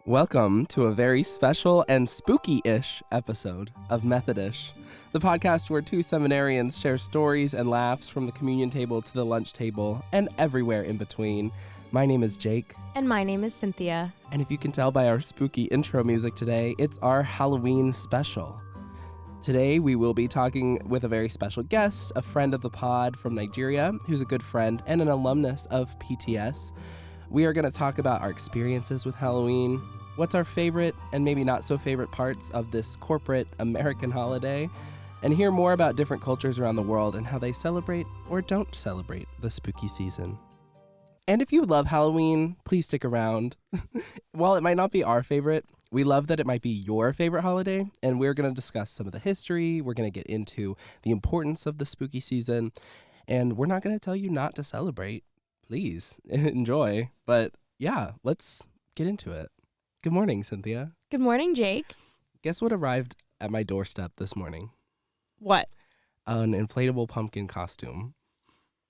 Welcome to a very special and spooky-ish episode of Methodist, the podcast where two seminarians share stories and laughs from the communion table to the lunch table and everywhere in between. My name is Jake. And my name is Cynthia. And if you can tell by our spooky intro music today, it's our Halloween special. Today we will be talking with a very special guest, a friend of the pod from Nigeria, who's a good friend and an alumnus of PTS. We are going to talk about our experiences with Halloween, what's our favorite and maybe not so favorite parts of this corporate American holiday, and hear more about different cultures around the world and how they celebrate or don't celebrate the spooky season. And if you love Halloween, please stick around. While it might not be our favorite, we love that it might be your favorite holiday, and we're going to discuss some of the history, we're going to get into the importance of the spooky season, and we're not going to tell you not to celebrate. Please enjoy. But yeah, let's get into it. Good morning, Cynthia. Good morning, Jake. Guess what arrived at my doorstep this morning? What? An inflatable pumpkin costume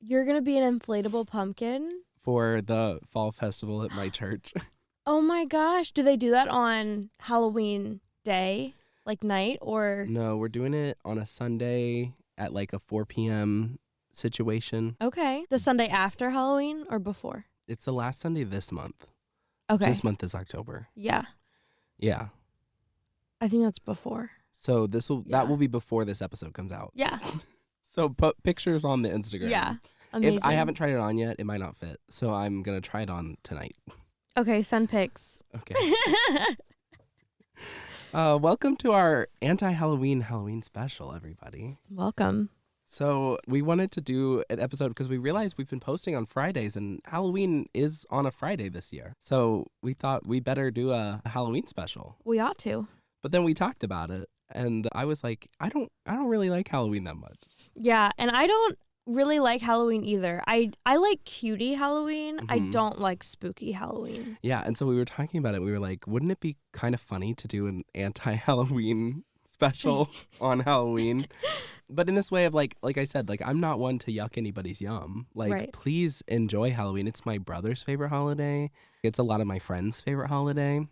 You're going to be an inflatable pumpkin? for the fall festival at my church. Oh my gosh. Do they do that on Halloween day, like night, or? No, we're doing it on a Sunday at like a 4 p.m. situation. Okay. The Sunday after Halloween or before? It's the last Sunday this month. Okay. This month is October. Yeah. Yeah. I think that's before. So Yeah. that will be before this episode comes out. Yeah. So put pictures on the Instagram. Yeah. Amazing. If I haven't tried it on yet, it might not fit. So I'm going to try it on tonight. Okay, send pics. Okay. Welcome to our Halloween special, everybody. Welcome. So we wanted to do an episode because we realized we've been posting on Fridays and Halloween is on a Friday this year. So we thought we better do a Halloween special. We ought to. But then we talked about it and I was like, I don't really like Halloween that much. Yeah, and I don't really like Halloween either. I like cutie Halloween. I don't like spooky Halloween. Yeah, and so we were talking about it. We were like, wouldn't it be kind of funny to do an anti-Halloween special on Halloween? But in this way of like I said, like I'm not one to yuck anybody's yum. Like, Right. Please enjoy Halloween. It's my brother's favorite holiday. It's a lot of my friends' favorite holiday.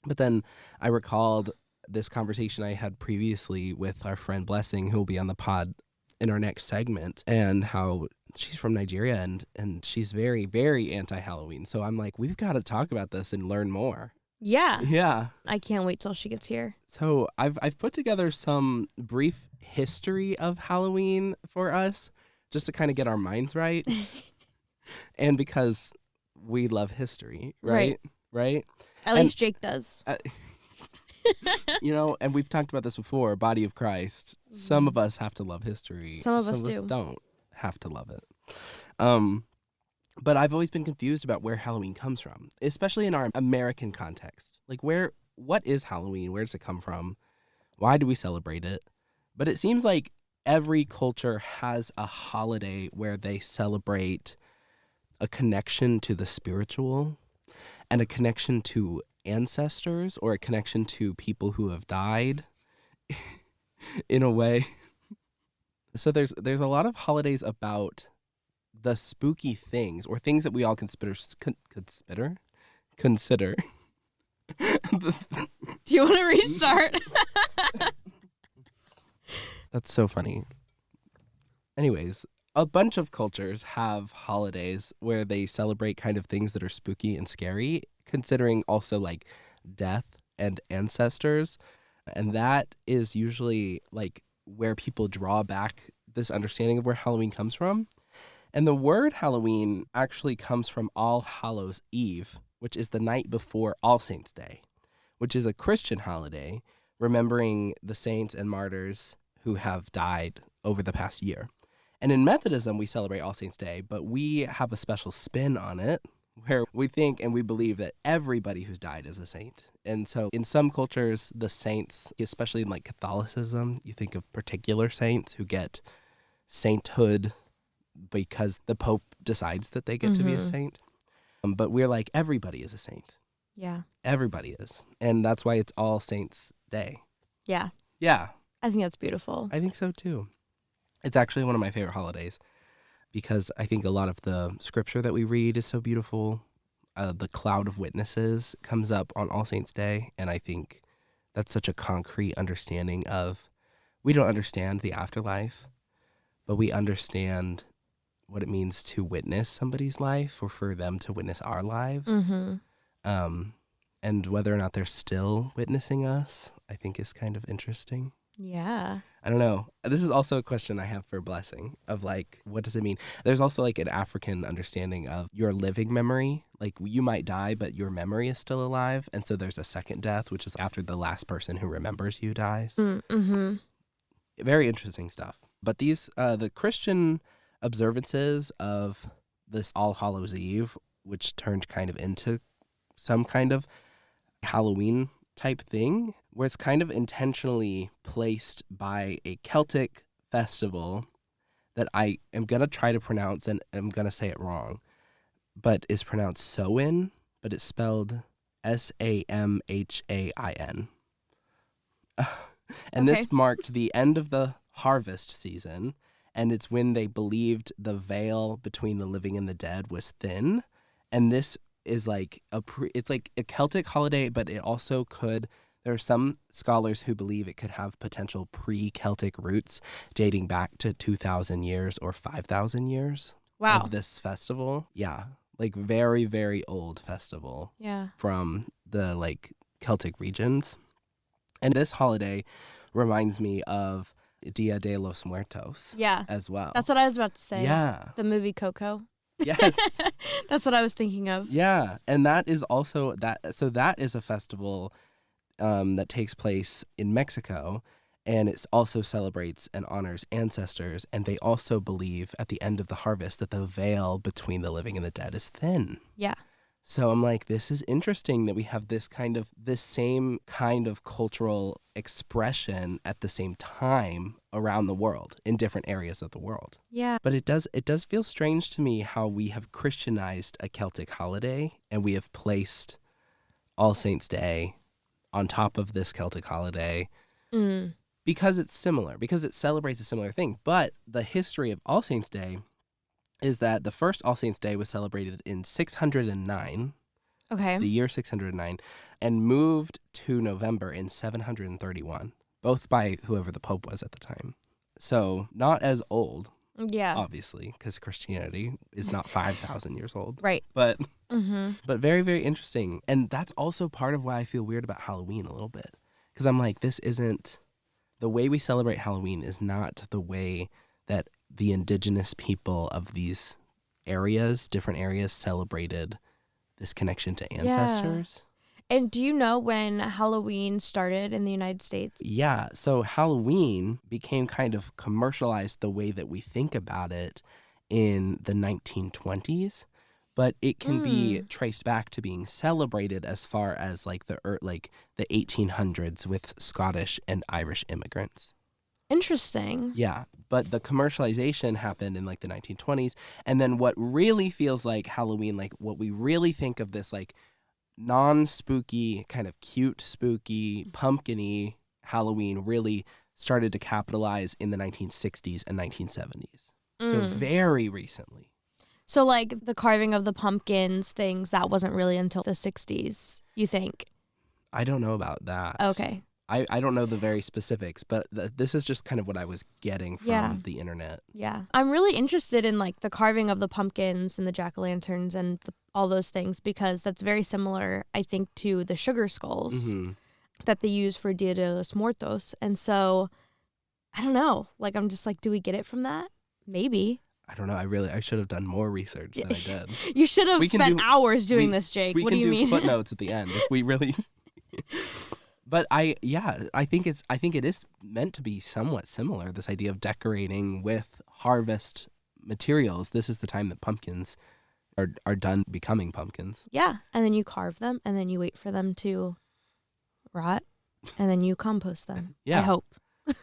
But then I recalled this conversation I had previously with our friend Blessing, who will be on the pod in our next segment, and how she's from Nigeria and she's very, very anti-Halloween. So I'm like, we've got to talk about this and learn more. Yeah. Yeah. I can't wait till she gets here. So I've put together some brief history of Halloween for us, just to kind of get our minds right. And because we love history, right? Right? At least Jake does. And we've talked about this before, body of Christ. Some of us have to love history. Some of us do. Don't have to love it. But I've always been confused about where Halloween comes from, especially in our American context. Like what is Halloween? Where does it come from? Why do we celebrate it? But it seems like every culture has a holiday where they celebrate a connection to the spiritual and a connection to ancestors or a connection to people who have died in a way. So there's a lot of holidays about the spooky things or things that we all consider. Do you want to restart? That's so funny. Anyways, a bunch of cultures have holidays where they celebrate kind of things that are spooky and scary, considering also like death and ancestors. And that is usually like where people draw back this understanding of where Halloween comes from. And the word Halloween actually comes from All Hallows Eve, which is the night before All Saints' Day, which is a Christian holiday remembering the saints and martyrs who have died over the past year. And in Methodism, we celebrate All Saints' Day, but we have a special spin on it where we think and we believe that everybody who's died is a saint. And so in some cultures, the saints, especially in like Catholicism, you think of particular saints who get sainthood because the Pope decides that they get to be a saint. But we're like, everybody is a saint. Yeah. Everybody is. And that's why it's All Saints' Day. Yeah. Yeah. I think that's beautiful. I think so too. It's actually one of my favorite holidays because I think a lot of the scripture that we read is so beautiful. the cloud of witnesses comes up on All Saints Day, and I think that's such a concrete understanding of, we don't understand the afterlife, but we understand what it means to witness somebody's life or for them to witness our lives. And whether or not they're still witnessing us, I think is kind of interesting. Yeah. I don't know. This is also a question I have for blessing of like, what does it mean? There's also like an African understanding of your living memory. Like you might die, but your memory is still alive. And so there's a second death, which is after the last person who remembers you dies. Mm-hmm. Very interesting stuff. But these, the Christian observances of this All Hallows Eve, which turned kind of into some kind of Halloween type thing, where it's kind of intentionally placed by a Celtic festival that I am going to try to pronounce, and I'm going to say it wrong, but is pronounced Samhain, but it's spelled Samhain. And Okay. this marked the end of the harvest season, and it's when they believed the veil between the living and the dead was thin. And this is like it's like a Celtic holiday, but it also could, there are some scholars who believe it could have potential pre-Celtic roots dating back to 2,000 years or 5,000 years of this festival. Yeah, like very, very old festival from the like Celtic regions. And this holiday reminds me of Dia de los Muertos as well. That's what I was about to say. Yeah. The movie Coco. Yes. That's what I was thinking of. Yeah. And that is also so that is a festival that takes place in Mexico, and it also celebrates and honors ancestors, and they also believe at the end of the harvest that the veil between the living and the dead is thin. Yeah. So I'm like, this is interesting that we have this same kind of cultural expression at the same time around the world in different areas of the world. Yeah. But it does feel strange to me how we have Christianized a Celtic holiday, and we have placed All Saints Day on top of this Celtic holiday because it's similar, because it celebrates a similar thing. But the history of All Saints Day is that the first All Saints Day was celebrated in 609, the year 609, and moved to November in 731, both by whoever the Pope was at the time. So not as old, obviously, because Christianity is not 5,000 years old. Right. But very, very interesting. And that's also part of why I feel weird about Halloween a little bit. Because I'm like, this isn't, the way we celebrate Halloween is not the way that the indigenous people of these areas, different areas, celebrated this connection to ancestors. And do you know when Halloween started in the United States? Yeah, so Halloween became kind of commercialized the way that we think about it in the 1920s, but it can be traced back to being celebrated as far as like the 1800s with Scottish and Irish immigrants. Interesting. Yeah, but the commercialization happened in like the 1920s, and then what really feels like Halloween, like what we really think of this like non-spooky, kind of cute, spooky, pumpkin-y Halloween really started to capitalize in the 1960s and 1970s. So very recently. So like the carving of the pumpkins things, that wasn't really until the 60s, you think? I don't know about that. Okay. I don't know the very specifics, but this is just kind of what I was getting from the internet. Yeah. I'm really interested in like the carving of the pumpkins and the jack-o'-lanterns and all those things, because that's very similar, I think, to the sugar skulls that they use for Dia de los Muertos. And so, I don't know. Like, I'm just like, do we get it from that? Maybe. I don't know. I should have done more research than I did. You should have spent hours doing this, Jake. What do you mean? We can do footnotes at the end if we really... But I think it is meant to be somewhat similar, this idea of decorating with harvest materials. This is the time that pumpkins are done becoming pumpkins. Yeah, and then you carve them, and then you wait for them to rot, and then you compost them. Yeah. I hope.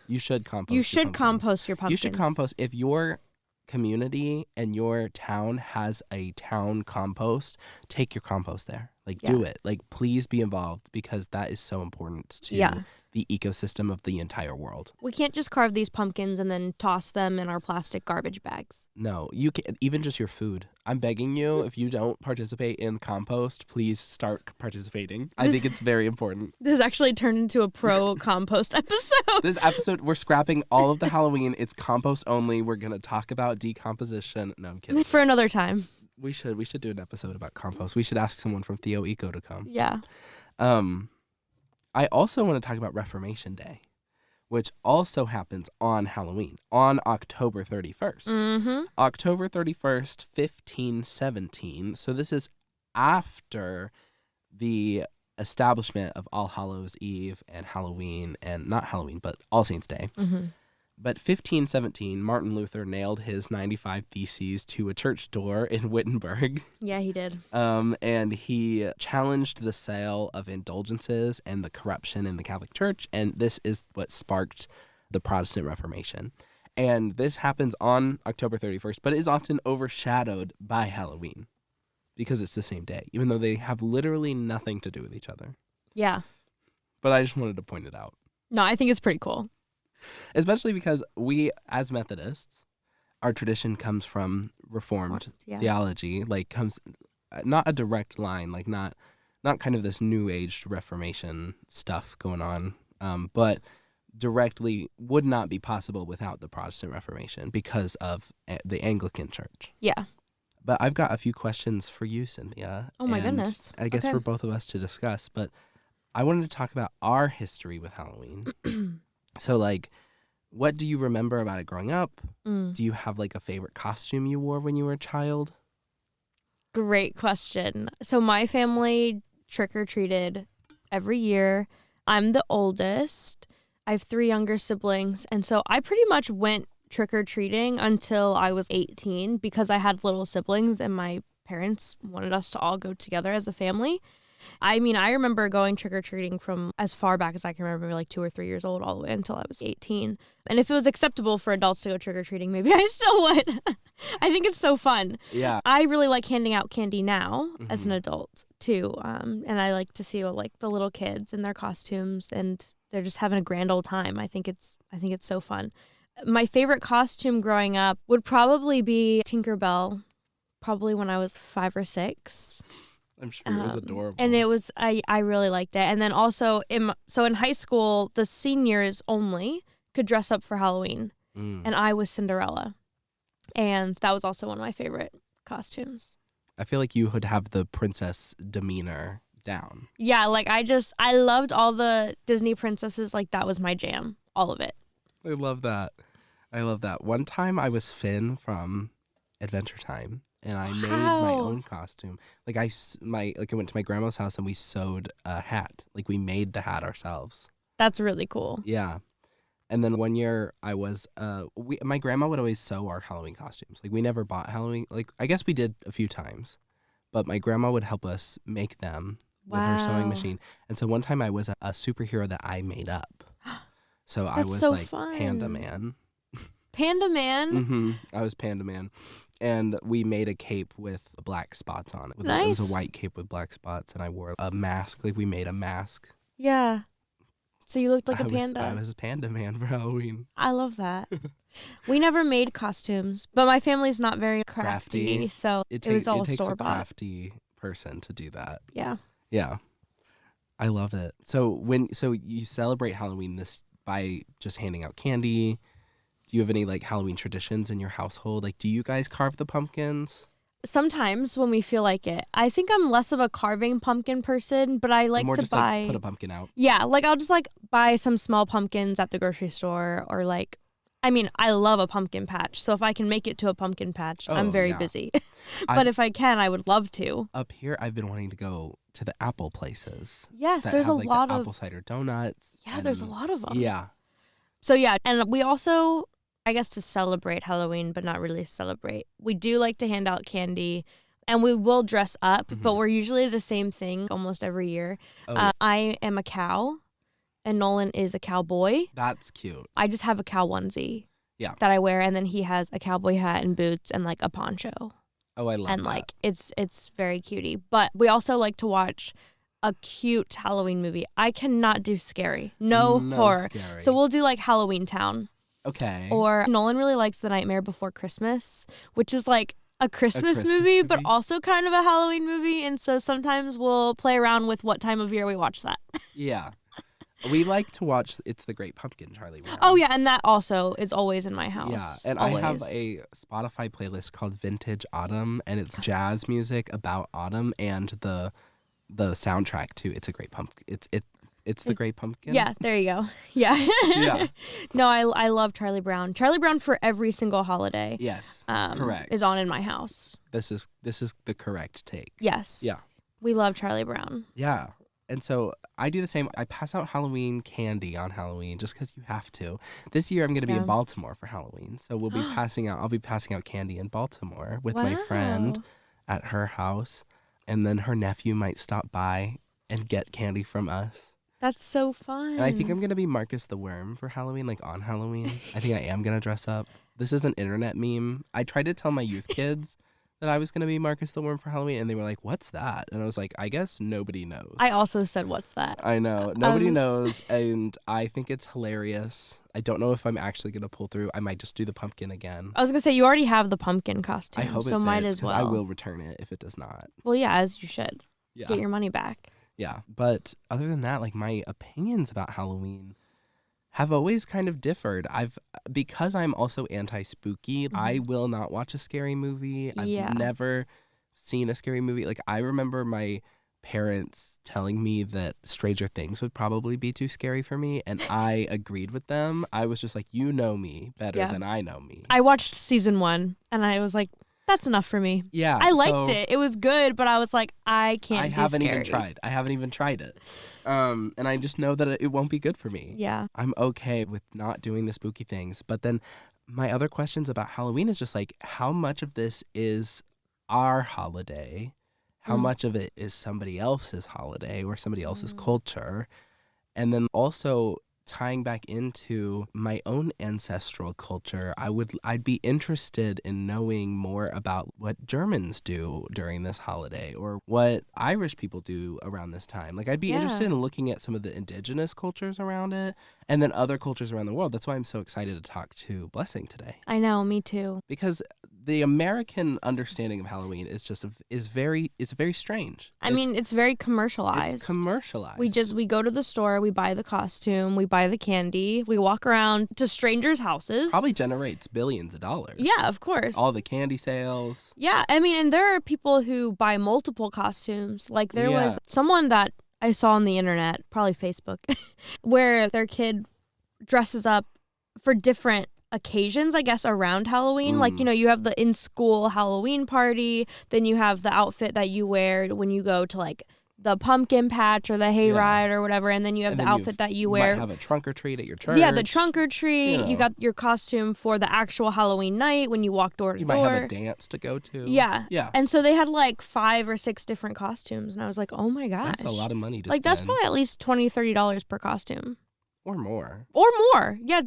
You should compost. You should compost your pumpkins. You should compost. If your community and your town has a town compost, take your compost there. Like, do it. Like, please be involved, because that is so important to the ecosystem of the entire world. We can't just carve these pumpkins and then toss them in our plastic garbage bags. No, you can even just your food. I'm begging you, if you don't participate in compost, please start participating. I think it's very important. This actually turned into a pro compost episode. This episode, we're scrapping all of the Halloween. It's compost only. We're going to talk about decomposition. No, I'm kidding. For another time. We should do an episode about compost. We should ask someone from Theo Eco to come. Yeah. I also want to talk about Reformation Day, which also happens on Halloween, on October 31st. Mm-hmm. October 31st, 1517. So this is after the establishment of All Hallows Eve and Halloween, and not Halloween, but All Saints Day. Mm-hmm. But 1517, Martin Luther nailed his 95 Theses to a church door in Wittenberg. Yeah, he did. And he challenged the sale of indulgences and the corruption in the Catholic Church. And this is what sparked the Protestant Reformation. And this happens on October 31st, but is often overshadowed by Halloween because it's the same day, even though they have literally nothing to do with each other. Yeah. But I just wanted to point it out. No, I think it's pretty cool. Especially because we, as Methodists, our tradition comes from Reformed theology, like comes not a direct line, like not kind of this New Age Reformation stuff going on, but directly would not be possible without the Protestant Reformation because of the Anglican Church. Yeah. But I've got a few questions for you, Cynthia. Oh my goodness. I guess for both of us to discuss, but I wanted to talk about our history with Halloween. So, like, what do you remember about it growing up? Do you have, like, a favorite costume you wore when you were a child? Great question. So my family trick-or-treated every year. I'm the oldest. I have 3 younger siblings. And so I pretty much went trick-or-treating until I was 18 because I had little siblings and my parents wanted us to all go together as a family. I mean, I remember going trick-or-treating from as far back as I can remember, like 2 or 3 years old, all the way until I was 18. And if it was acceptable for adults to go trick-or-treating, maybe I still would. I think it's so fun. Yeah. I really like handing out candy now as an adult, too. And I like to see, like, the little kids in their costumes, and they're just having a grand old time. I think it's so fun. My favorite costume growing up would probably be Tinkerbell, probably when I was 5 or 6. I'm sure it was adorable. And it was, I really liked it. And then also, in high school, the seniors only could dress up for Halloween. And I was Cinderella. And that was also one of my favorite costumes. I feel like you would have the princess demeanor down. Yeah, like I loved all the Disney princesses. Like, that was my jam. All of it. I love that. One time I was Finn from Adventure Time. And I made my own costume. Like I went to my grandma's house and we sewed a hat. Like we made the hat ourselves. That's really cool. Yeah. And then one year I was, my grandma would always sew our Halloween costumes. Like we never bought Halloween. Like I guess we did a few times, but my grandma would help us make them with her sewing machine. And so one time I was a superhero that I made up. So I was so like fun. Panda Man. Panda Man? Mm-hmm. I was Panda Man. And we made a cape with black spots on it. Nice. It was a white cape with black spots, and I wore a mask. Like, we made a mask. Yeah. So you looked like a panda. I was Panda Man for Halloween. I love that. We never made costumes, but my family's not very crafty. So it was all store-bought. It takes a crafty person to do that. Yeah. Yeah. I love it. So you celebrate Halloween by just handing out candy. Do you have any, like, Halloween traditions in your household? Like, do you guys carve the pumpkins? Sometimes when we feel like it. I think I'm less of a carving pumpkin person, but I like to buy... Like, put a pumpkin out? Yeah, like, I'll just, like, buy some small pumpkins at the grocery store or, like... I mean, I love a pumpkin patch, so if I can make it to a pumpkin patch, I'm very busy. But if I can, I would love to. Up here, I've been wanting to go to the apple places. Yes, there's a lot of... apple cider donuts. Yeah, there's a lot of them. Yeah. So, yeah, and we also... I guess to celebrate Halloween, but not really celebrate. We do like to hand out candy, and we will dress up, but we're usually the same thing almost every year. Oh. I am a cow, and Nolan is a cowboy. That's cute. I just have a cow onesie that I wear, and then he has a cowboy hat and boots and, like, a poncho. Oh, I love that. And, like, it's very cutie. But we also like to watch a cute Halloween movie. I cannot do scary. No horror. Scary. So we'll do like Halloween Town. Okay. Or Nolan really likes The Nightmare Before Christmas, which is like a Christmas movie, but also kind of a Halloween movie. And so sometimes we'll play around with what time of year we watch that. Yeah. We like to watch It's the Great Pumpkin, Charlie Brown. Oh, yeah. And that also is always in my house. Yeah. And always. I have a Spotify playlist called Vintage Autumn, and it's jazz music about autumn and the soundtrack to It's a Great Pumpkin. It's the Great Pumpkin. Yeah, there you go. Yeah. Yeah. No, I love Charlie Brown. Charlie Brown for every single holiday. Yes. Correct. Is on in my house. This is the correct take. Yes. Yeah. We love Charlie Brown. Yeah. And so I do the same. I pass out Halloween candy on Halloween just because you have to. This year I'm going to be in Baltimore for Halloween, so I'll be passing out candy in Baltimore with my friend at her house, and then her nephew might stop by and get candy from us. That's so fun. And I think I'm going to be Marcus the Worm for Halloween, like on Halloween. I think I am going to dress up. This is an internet meme. I tried to tell my youth kids that I was going to be Marcus the Worm for Halloween, and they were like, what's that? And I was like, I guess nobody knows. I also said, what's that? I know. Nobody knows, and I think it's hilarious. I don't know if I'm actually going to pull through. I might just do the pumpkin again. I was going to say, you already have the pumpkin costume, I hope so it fits, might as well. I will return it if it does not. Well, yeah, as you should. Yeah. Get your money back. Yeah, but other than that, like my opinions about Halloween have always kind of differed. Because I'm also anti-spooky, I will not watch a scary movie. I've never seen a scary movie. Like I remember my parents telling me that Stranger Things would probably be too scary for me, and I agreed with them. I was just like, you know me better than I know me. I watched season 1 and I was like, that's enough for me. Yeah. I liked it. It was good, but I was like, I haven't even tried. I haven't even tried it. And I just know that it won't be good for me. Yeah. I'm okay with not doing the spooky things. But then my other questions about Halloween is just like, how much of this is our holiday? How much of it is somebody else's holiday or somebody else's culture? And then also tying back into my own ancestral culture, I'd be interested in knowing more about what Germans do during this holiday or what Irish people do around this time. Like I'd be interested in looking at some of the indigenous cultures around it and then other cultures around the world. That's why I'm so excited to talk to Blessing today. I know, me too. Because the American understanding of Halloween is very strange. I mean, it's very commercialized. It's commercialized. We go to the store, we buy the costume, we buy the candy, we walk around to strangers' houses. Probably generates billions of dollars. Yeah, of course. All the candy sales. Yeah, I mean, and there are people who buy multiple costumes. Like there was someone that I saw on the internet, probably Facebook, where their kid dresses up for different occasions, I guess, around Halloween. Like, you know, you have the in-school Halloween party, then you have the outfit that you wear when you go to like the pumpkin patch or the hayride or whatever, and then you have the outfit that you wear. You might have a trunk or treat at your church. Yeah, the trunk or treat. You got your costume for the actual Halloween night when you walk door to door. You might have a dance to go to. Yeah. Yeah. And so they had like 5 or 6 different costumes, and I was like, oh my gosh. That's a lot of money to spend. That's spend. probably at least $20, $30 per costume. Or more. Yeah,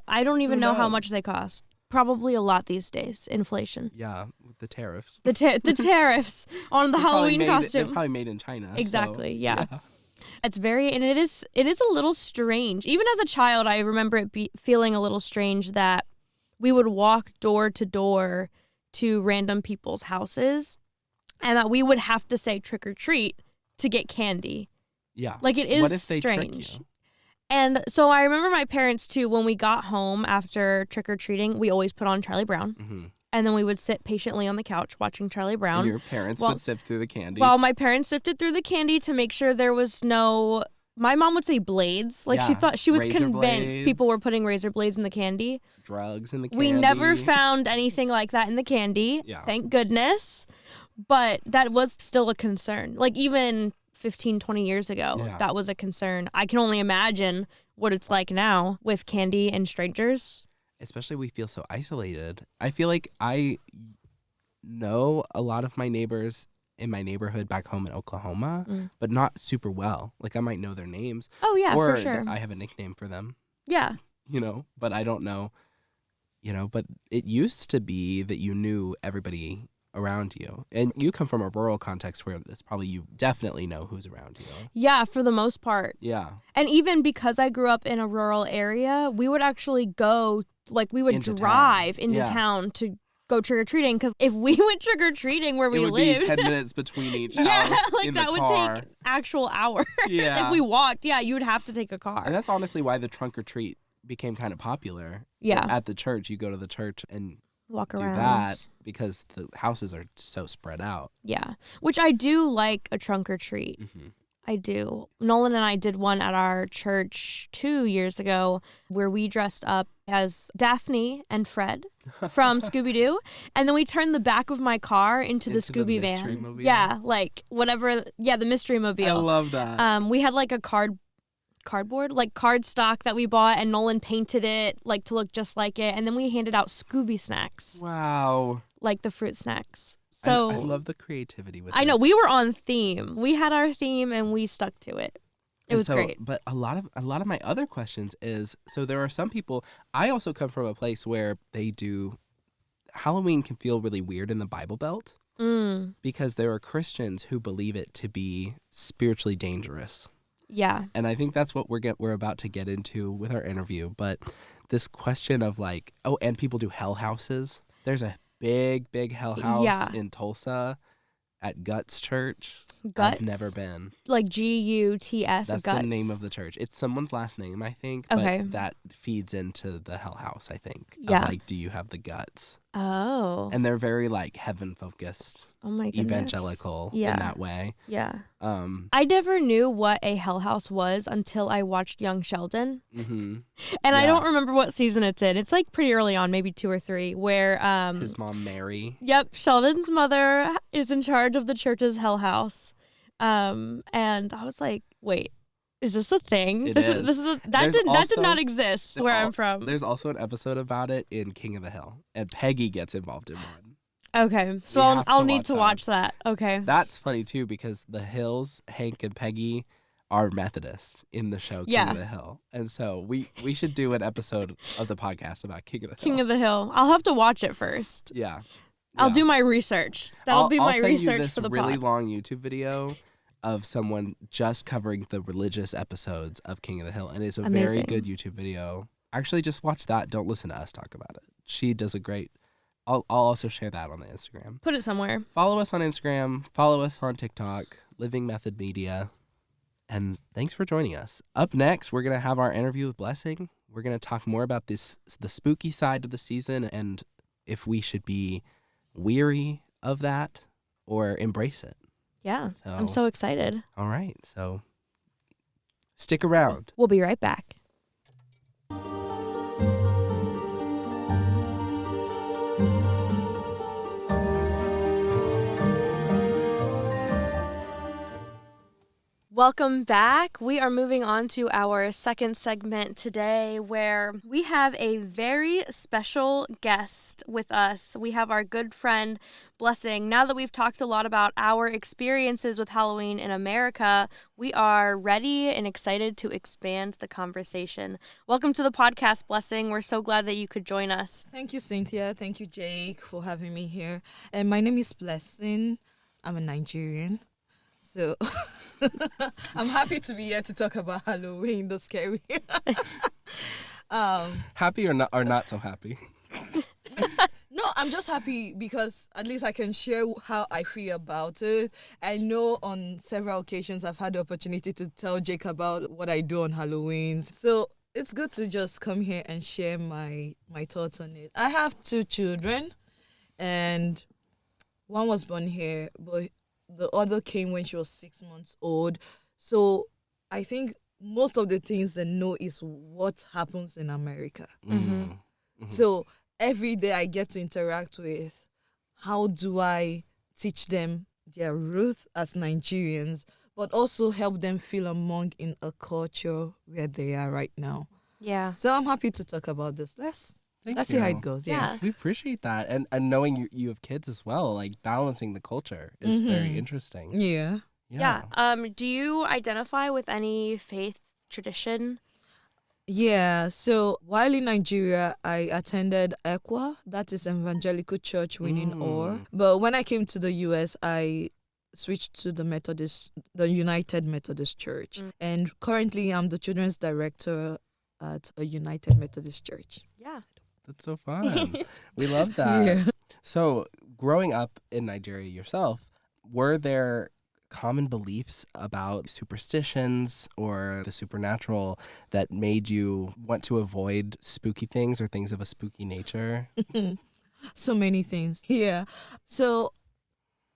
I don't even know how much they cost. Probably a lot these days. Inflation. Yeah, with the tariffs. The tariffs on the Halloween costume. They're probably made in China. Exactly. So, yeah. It's it is a little strange. Even as a child, I remember it feeling a little strange that we would walk door to door to random people's houses, and that we would have to say trick or treat to get candy. Yeah. Like it is what if they strange. Trick you? And so I remember my parents, too, when we got home after trick-or-treating, we always put on Charlie Brown. Mm-hmm. And then we would sit patiently on the couch watching Charlie Brown. And your parents would sift through the candy. While my parents sifted through the candy to make sure there was no... My mom would say blades. Like she thought she was convinced people were putting razor blades in the candy. Drugs in the candy. We never found anything like that in the candy. Yeah. Thank goodness. But that was still a concern. Like even 15, 20 years ago, that was a concern. I can only imagine what it's like now with candy and strangers. Especially we feel so isolated. I feel like I know a lot of my neighbors in my neighborhood back home in Oklahoma, but not super well. Like I might know their names. Oh, yeah, or for sure. I have a nickname for them. Yeah. You know, but I don't know, but it used to be that you knew everybody around you. And you come from a rural context where it's probably you definitely know who's around you. Yeah, for the most part. Yeah. And even because I grew up in a rural area, we would actually go, like, we would Into drive town. into Yeah. town to go trick-or-treating, because if we went trick-or-treating where we It would lived, be 10 minutes between each house yeah, like in that the would car. take actual hours. Yeah. If we walked, yeah, you would have to take a car. And that's honestly why the trunk or treat became kind of popular. Yeah. At the church, you go to the church and Walk do around. that because the houses are so spread out. Yeah, which I do like a trunk or treat. Mm-hmm. I do. Nolan and I did one at our church 2 years ago where we dressed up as Daphne and Fred from Scooby-Doo. And then we turned the back of my car into the Scooby van. Mobile? Yeah, like whatever. Yeah, the Mystery Mobile. I love that. We had like a cardboard, like cardstock that we bought, and Nolan painted it like to look just like it. And then we handed out Scooby snacks. Wow. Like the fruit snacks. So I love the creativity with it. I know, we were on theme. We had our theme and we stuck to it. It was great. But a lot of my other questions is, so there are some people, I also come from a place where they do, Halloween can feel really weird in the Bible Belt because there are Christians who believe it to be spiritually dangerous. Yeah. And I think that's what we're about to get into with our interview. But this question of like, oh, and people do hell houses. There's a big hell house in Tulsa at Guts Church. Guts? I've never been. Like Guts. That's Guts. the name of the church. It's someone's last name, I think. Okay. But that feeds into the hell house, I think. Yeah. Of like, do you have the guts? Oh. And they're very like heaven focused. Oh my goodness. Evangelical in that way. Yeah. I never knew what a hell house was until I watched Young Sheldon. Mm-hmm. And I don't remember what season it's in. It's like pretty early on, maybe 2 or 3, where his mom Mary. Yep, Sheldon's mother is in charge of the church's hell house. And I was like, wait, is this a thing? That did not exist where I'm from. There's also an episode about it in King of the Hill, and Peggy gets involved in one. Okay, so I'll need to watch that. Okay. That's funny too because the Hills, Hank and Peggy, are Methodist in the show King of the Hill, and so we should do an episode of the podcast about King of the Hill. King of the Hill. I'll have to watch it first. Yeah. I'll do my research. That'll be my research for the I'll send you this really pod. long YouTube video of someone just covering the religious episodes of King of the Hill, and it's a very good YouTube video. Actually, just watch that. Don't listen to us talk about it. She does a great. I'll also share that on the Instagram. Put it somewhere. Follow us on Instagram. Follow us on TikTok. Living Method Media. And thanks for joining us. Up next, we're gonna have our interview with Blessing. We're gonna talk more about the spooky side of the season and if we should be weary of that or embrace it. Yeah, I'm so excited. All right, so stick around. We'll be right back. Welcome back. We are moving on to our second segment today where we have a very special guest with us. We have our good friend, Blessing. Now that we've talked a lot about our experiences with Halloween in America, we are ready and excited to expand the conversation. Welcome to the podcast, Blessing. We're so glad that you could join us. Thank you, Cynthia. Thank you, Jake, for having me here. And my name is Blessing. I'm a Nigerian. So I'm happy to be here to talk about Halloween, the scary. Happy or not so happy? No, I'm just happy because at least I can share how I feel about it. I know on several occasions I've had the opportunity to tell Jake about what I do on Halloween. So it's good to just come here and share my thoughts on it. I have 2 children and one was born here, but the other came when she was 6 months old. So I think most of the things they know is what happens in America. Mm-hmm. Mm-hmm. So every day I get to interact with how do I teach them their roots as Nigerians, but also help them feel among in a culture where they are right now. Yeah. So I'm happy to talk about this. Let's see how it goes. Yeah. We appreciate that. And knowing you have kids as well, like balancing the culture is very interesting. Yeah. Yeah. Do you identify with any faith tradition? Yeah, so while in Nigeria, I attended ECWA, that is Evangelical Church Winning Ore. But when I came to the US, I switched to the United Methodist Church. And currently, I'm the children's director at a United Methodist Church. Yeah. That's so fun. We love that. Yeah. So, growing up in Nigeria yourself, were there common beliefs about superstitions or the supernatural that made you want to avoid spooky things or things of a spooky nature? So many things. Yeah. So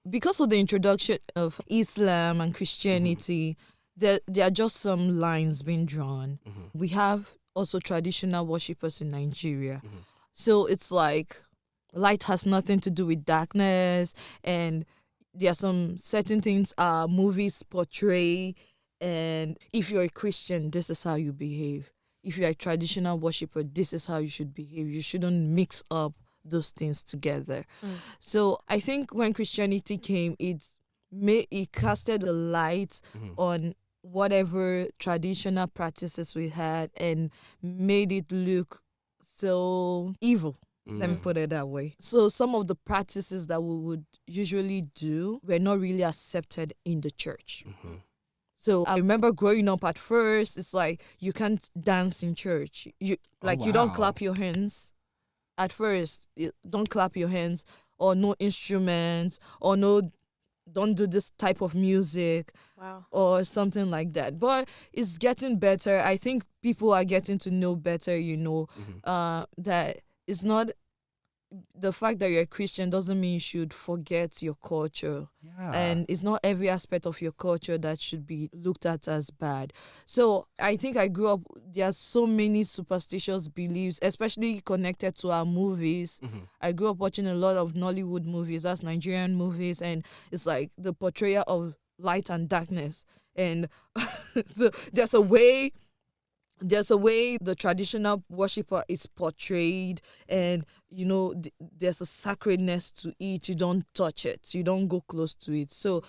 because of the introduction of Islam and Christianity, there are just some lines being drawn. We have also traditional worshippers in Nigeria. So it's like light has nothing to do with darkness, and there are some certain things movies portray, and if you're a Christian, this is how you behave. If you're a traditional worshiper, this is how you should behave. You shouldn't mix up those things together. So I think when Christianity came, it casted a light on whatever traditional practices we had and made it look so evil. Let me put it that way. So some of the practices that we would usually do were not really accepted in the church. So I remember growing up at first, it's like you can't dance in church. You don't clap your hands. At first, don't clap your hands, or no instruments, or don't do this type of music. Wow. Or something like that. But it's getting better. I think people are getting to know better, that it's not, the fact that you're a Christian doesn't mean you should forget your culture. Yeah. And it's not every aspect of your culture that should be looked at as bad. So I think I grew up, there are so many superstitious beliefs, especially connected to our movies. I grew up watching a lot of Nollywood movies, that's Nigerian movies, and it's like the portrayal of light and darkness. And so there's a way the traditional worshiper is portrayed, and there's a sacredness to it. You don't touch it, you don't go close to it. So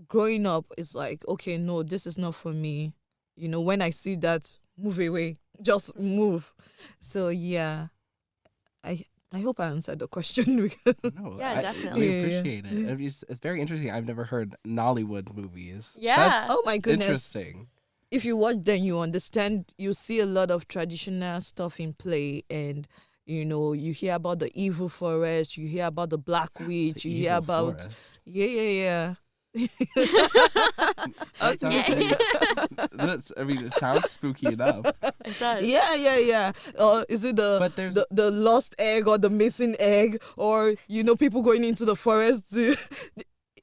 growing up, it's like, okay, no, this is not for me. When I see that, move away, just move. So yeah, I hope I answered the question. No, Yeah, definitely. We appreciate it. It's very interesting. I've never heard Nollywood movies. Yeah. That's Oh my goodness. interesting. If you watch them, you understand, you see a lot of traditional stuff in play, and you hear about the evil forest, you hear about the black witch, The you hear evil about forest. yeah. That sounds- it sounds spooky enough. It does. Yeah. Is it But there's the lost egg or the missing egg, or people going into the forest to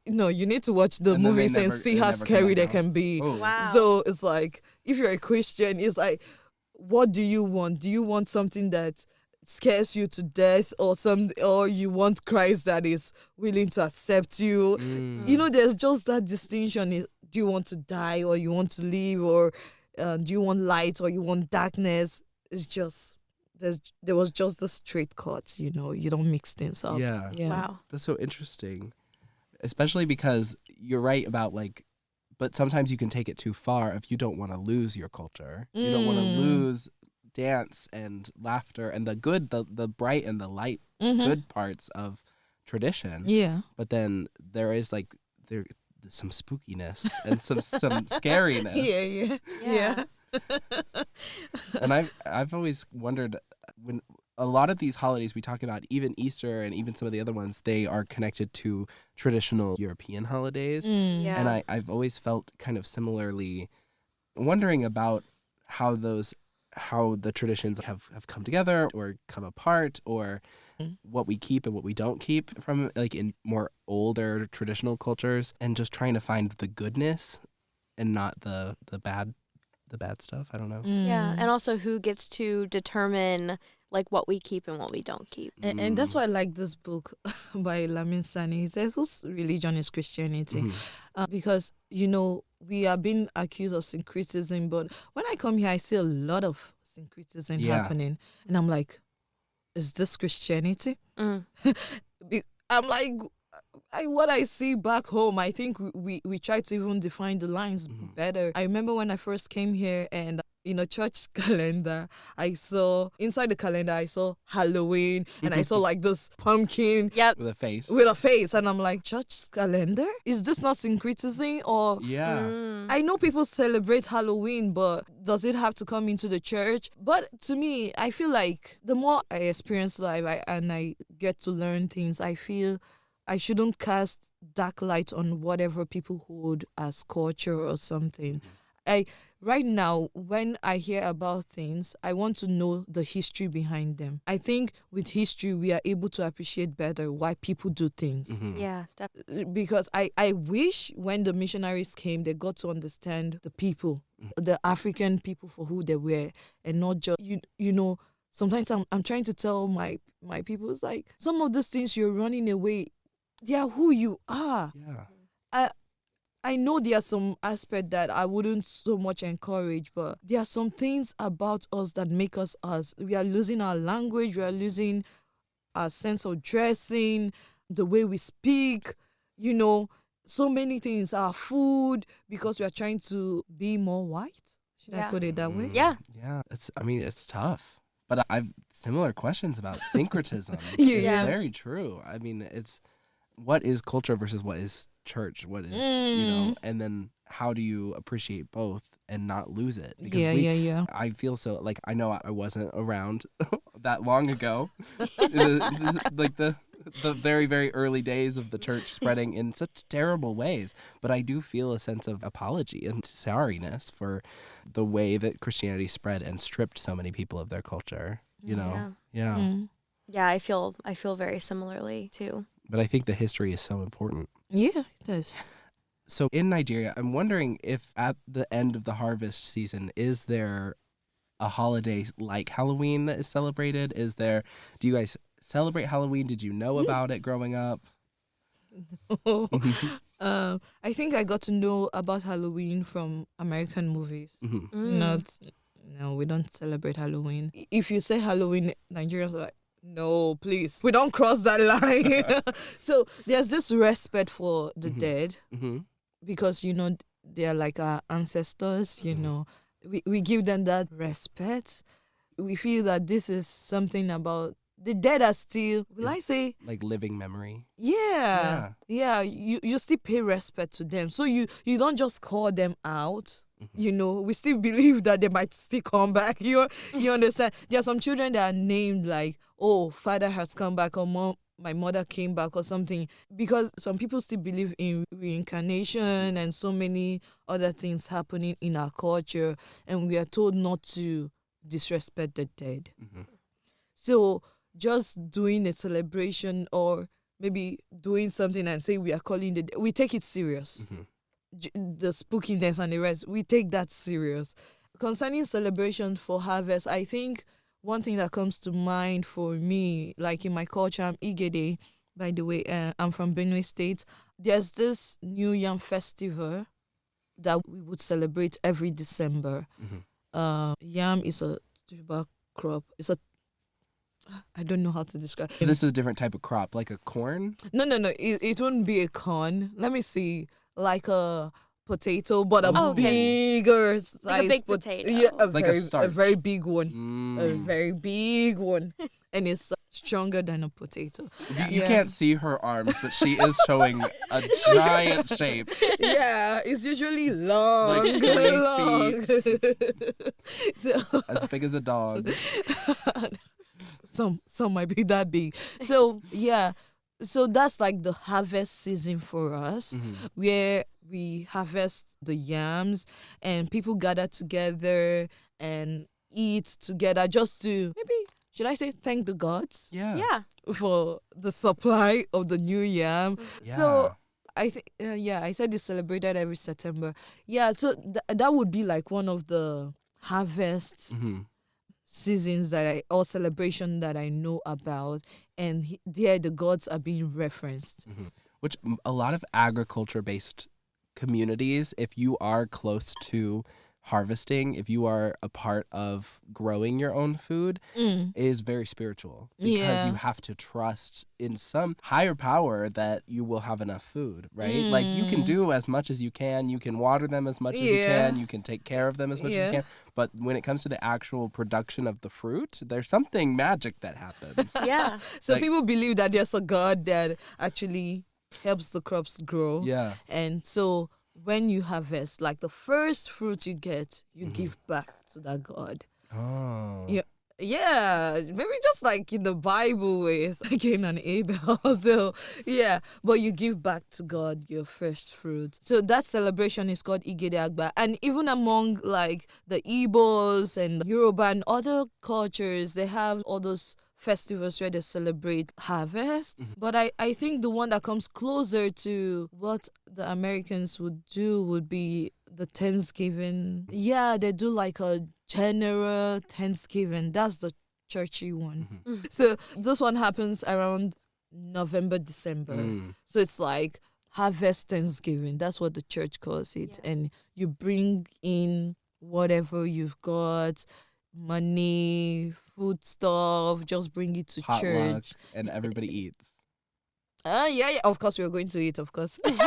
no, you need to watch the And then they movies and never- see they how never come scary they out. can be. Oh. Wow. So it's like, if you're a Christian, it's like, what do you want? Do you want something that scares you to death, or you want Christ that is willing to accept you? There's just that distinction. Do you want to die, or you want to live, or do you want light, or you want darkness? It's just there was just the straight cut. You don't mix things up. Yeah. Wow. That's so interesting. Especially because you're right about but sometimes you can take it too far if you don't want to lose your culture. You don't want to lose dance and laughter and the good, the bright and the light, good parts of tradition. Yeah. But then there is there's some spookiness and some scariness. Yeah. And I've always wondered, when a lot of these holidays we talk about, even Easter and even some of the other ones, they are connected to traditional European holidays. Yeah. And I've always felt kind of similarly wondering about how the traditions have come together or come apart, or what we keep and what we don't keep from in more older traditional cultures, and just trying to find the goodness and not the bad stuff. I don't know. Yeah, and also who gets to determine what we keep and what we don't keep. And that's why I like this book by Lamin Sani. He says, whose religion is Christianity? Because, we are being accused of syncretism, but when I come here, I see a lot of syncretism happening. And I'm like, is this Christianity? I'm like, what I see back home, I think we try to even define the lines better. I remember when I first came here, and in a church calendar, I saw inside the calendar, I saw Halloween, and I saw like this pumpkin Yep. With a face. with a face, and I'm like, church calendar? Is this not syncretism? Or Yeah. I know people celebrate Halloween, but does it have to come into the church? But to me, I feel like the more I experience life and I get to learn things, I feel I shouldn't cast dark light on whatever people hold as culture or something. Right now, when I hear about things, I want to know the history behind them. I think with history, we are able to appreciate better why people do things. Yeah, definitely. Because I wish when the missionaries came, they got to understand the people, the African people for who they were, and not just, you know, sometimes I'm trying to tell my people, it's like, some of these things you're running away, they are who you are. Yeah. I know there are some aspects that I wouldn't so much encourage, but there are some things about us that make us us. We are losing our language, we are losing our sense of dressing, the way we speak, you know, so many things, our food, because we are trying to be more white. Should I put it that way? Yeah. Yeah. It's tough. But I've similar questions about syncretism. Yeah. It's Yeah. very true. I mean, it's what is culture versus what is church? What is, you know, and then how do you appreciate both and not lose it? Because Yeah. I feel so, like, I know I wasn't around that long ago. Like the very, very early days of the church spreading in such terrible ways. But I do feel a sense of apology and sorriness for the way that Christianity spread and stripped so many people of their culture, you know? Yeah. Yeah, I feel very similarly too. But I think the history is so important. Yeah, it is. So in Nigeria, I'm wondering if at the end of the harvest season, is there a holiday like Halloween that is celebrated? Do you guys celebrate Halloween? Did you know about it growing up? I think I got to know about Halloween from American movies. No, we don't celebrate Halloween. If you say Halloween, Nigerians are like, no, please, we don't cross that line. So there's this respect for the dead, because, you know, they're like our ancestors, you know. We give them that respect. We feel that this is something about the dead are still, will I say, like living memory? Yeah. You still pay respect to them. So you don't just call them out. You know, we still believe that they might still come back. You understand? There are some children that are named like, oh, father has come back, or mom, my mother came back, or something. Because some people still believe in reincarnation and so many other things happening in our culture. And we are told not to disrespect the dead. So just doing a celebration or maybe doing something and say we are calling we take it serious. The spookiness and the rest, we take that serious. Concerning celebration for harvest, I think one thing that comes to mind for me, like in my culture, I'm Igede, by the way, I'm from Benue State. There's this New Yam festival that we would celebrate every December. Yam is a tuber crop. I don't know how to describe it. This is a different type of crop, like a corn? No. It wouldn't be a corn. Let me see. Like a potato, but a bigger size. Like a big potato. Yeah, a starch. very big one. A very big one. And it's stronger than a potato. You can't see her arms, but she is showing a giant shape. Yeah, it's usually long. Like 3 long. So, as big as a dog. some might be that big. So yeah. So that's like the harvest season for us, where we harvest the yams and people gather together and eat together just to maybe, should I say, thank the gods? Yeah. For the supply of the new yam. Yeah. So I think, I said it's celebrated every September. Yeah, so that would be like one of the harvest seasons or celebration that I know about, and there the gods are being referenced. Which a lot of agriculture-based communities, if you are close to harvesting, if you are a part of growing your own food, is very spiritual because you have to trust in some higher power that you will have enough food, right? Like you can do as much as you can water them as much as you can take care of them as much as you can, but when it comes to the actual production of the fruit, there's something magic that happens. Yeah. So Like- people believe that there's a God that actually helps the crops grow. Yeah. And so when you harvest, like the first fruit you get, you give back to that God. Oh. Yeah. Yeah, maybe just like in the Bible with Cain and Abel. So, yeah, but you give back to God your first fruit. So that celebration is called Igede Agba. And even among like the Igbos and Yoruba and other cultures, they have all those festivals where they celebrate harvest. But I think the one that comes closer to what the Americans would do would be the Thanksgiving. Yeah, they do like a general Thanksgiving. That's the churchy one. So this one happens around November, December. So it's like harvest Thanksgiving. That's what the church calls it. Yeah. And you bring in whatever you've got, money, food stuff, just bring it to Potluck, church. and everybody eats. Yeah, of course we're going to eat, of course. Of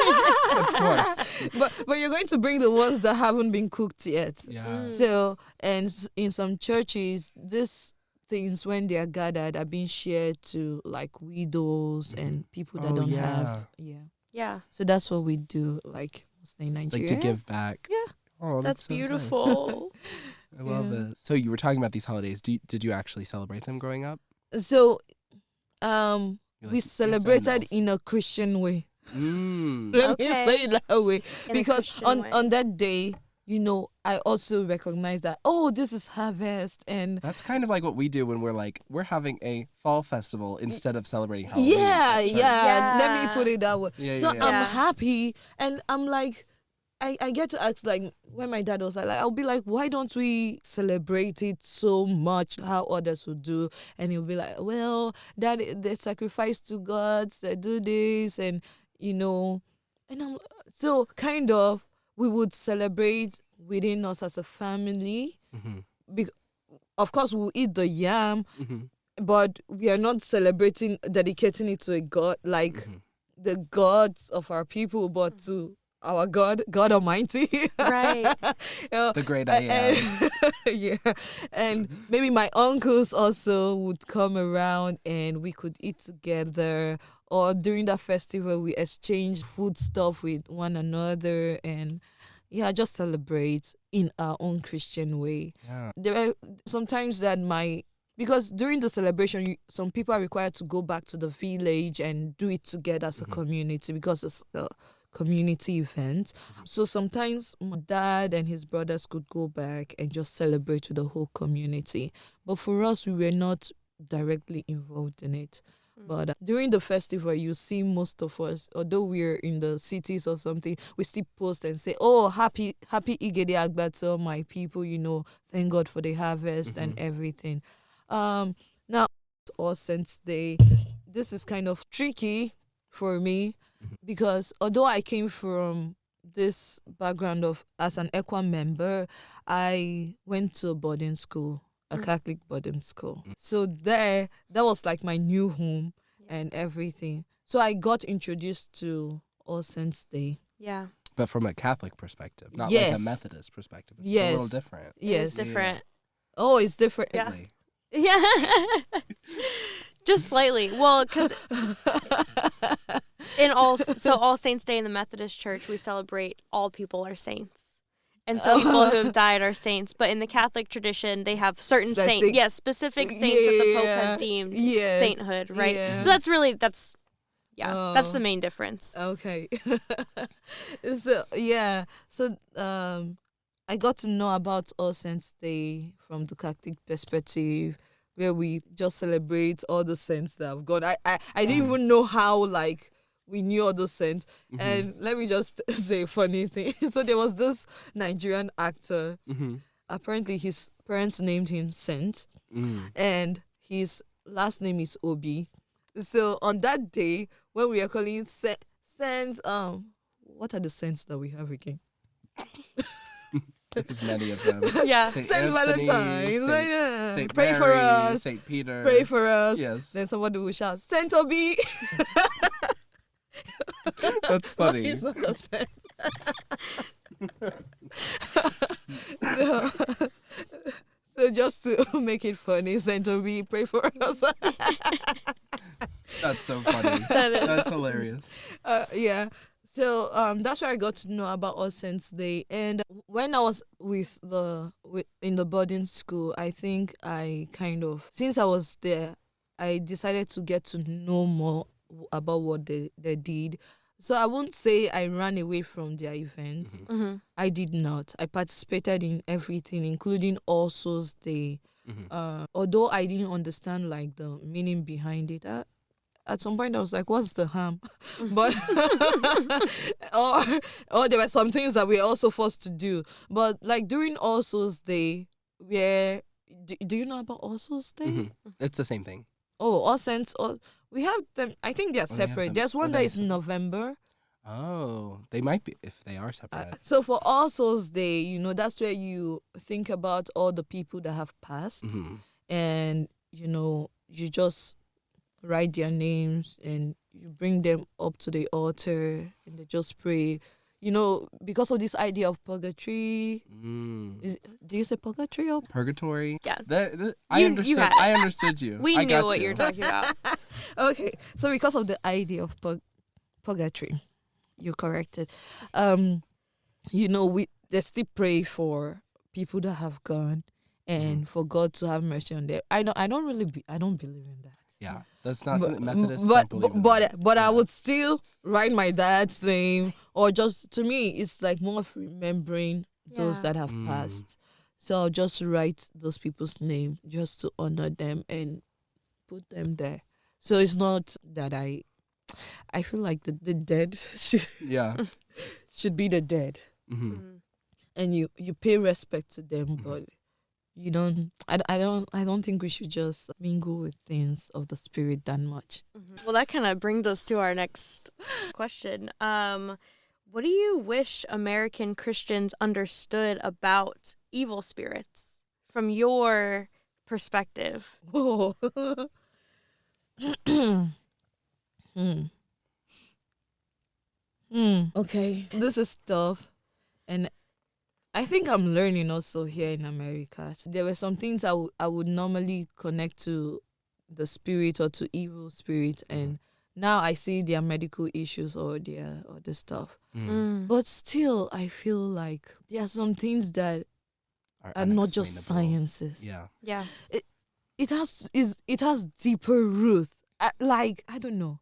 course. but you're going to bring the ones that haven't been cooked yet. Yeah. So, and in some churches, these things when they are gathered are being shared to like widows and people that Oh, don't yeah. have. Yeah. Yeah. So that's what we do, like mostly in Nigeria. Like to give back. Yeah. Oh, That's so nice. beautiful. I love Yeah. it. So you were talking about these holidays. Did you actually celebrate them growing up? So, You're we like, yes or celebrated no? in a Christian way. Mm. Let me Okay. say it that way. In a Because Christian way. on that day, you know, I also recognize that, oh, this is harvest. And That's kind of like what we do when we're having a fall festival instead of celebrating Halloween. yeah, at church. yeah, let me Yeah. put it that way. Yeah, So yeah, yeah. I'm Yeah. happy. And I'm like, I get to ask, like, when my dad was like, I'll be like, why don't we celebrate it so much how others would do? And he'll be like, well, that they sacrifice to gods, they do this, and you know, and I'm so kind of we would celebrate within us as a family. Of course, we'll eat the yam, but we are not celebrating, dedicating it to a god like the gods of our people, but to our God Almighty. Right. The great I am. Yeah. And maybe my uncles also would come around and we could eat together. Or during that festival, we exchange food stuff with one another and just celebrate in our own Christian way. Yeah. There are sometimes that because during the celebration, some people are required to go back to the village and do it together as a community because it's a community event. So sometimes my dad and his brothers could go back and just celebrate with the whole community. But for us, we were not directly involved in it. But during the festival, you see most of us, although we're in the cities or something, we still post and say, oh, happy Igede Agba to all my people, thank God for the harvest and everything. Now, All Saints Day, this is kind of tricky for me because although I came from this background of as an ECWA member, I went to a boarding school, a Catholic boarding school. So that was like my new home and everything. So I got introduced to All Saints Day. Yeah. But from a Catholic perspective, not like Yes. a Methodist perspective. It's Yes. a little different. Yes. It's different. Oh, it's different. Yeah. Really. Yeah. Just slightly. Well, because All Saints Day in the Methodist Church, we celebrate all people are saints. And so people who have died are saints. But in the Catholic tradition, they have certain That's saints. it. Yes, specific saints that the Pope Yeah. has deemed Yeah. sainthood, right? Yeah. So that's that's the Oh. main difference. Okay. So I got to know about All Saints Day from the Catholic perspective, where we just celebrate all the saints that have gone. I didn't even know how we knew all those saints. And let me just say a funny thing. So there was this Nigerian actor. Apparently his parents named him Saint, and his last name is Obi. So on that day, when we are calling Saint, what are the saints that we have again? There's many of them. Yeah. Saint Saint Anthony, Valentine's. Saint Pray Mary, for us. Saint Peter. Pray for us. Yes, Then somebody will shout, Saint Toby. that's funny. It's not a saint. so, so just to make it funny, Saint Toby, pray for us. That's so funny. That's hilarious. Yeah. So that's where I got to know about All Saints Day. And when I was in the boarding school, I think I kind of, since I was there, I decided to get to know more about what they did. So I won't say I ran away from their events. Mm-hmm. I did not. I participated in everything, including All Souls Day. Although I didn't understand like the meaning behind it. At some point I was like, what's the harm? But or there were some things that we were also forced to do. But like during All Souls Day, where do you know about All Souls Day? Mm-hmm. It's the same thing. Oh, All Saints. We have them. I think they're separate. There's one that is in November. Oh, they might be if they are separate. So for All Souls Day, that's where you think about all the people that have passed, and you just write their names and you bring them up to the altar and they just pray. Because of this idea of purgatory. Do you say purgatory or purgatory? Yeah. I understood you. We knew what you're talking about. Okay. So because of the idea of purgatory, you're corrected. They still pray for people that have gone and for God to have mercy on them. I don't believe in that. Yeah, that's not something Methodists don't believe in. But I would still write my dad's name, or just, to me, it's like more of remembering those that have passed. So I'll just write those people's name just to honor them and put them there. So it's not that I feel like the dead should be the dead, and you pay respect to them, but. You don't. I don't think we should just mingle with things of the spirit that much. Well, that kind of brings us to our next question. What do you wish American Christians understood about evil spirits from your perspective? Oh. Okay, this is tough, and I think I'm learning also here in America. So there were some things I would normally connect to the spirit or to evil spirits, and now I see their medical issues or their other stuff. But still, I feel like there are some things that are not just sciences. Yeah. It has deeper roots. I don't know.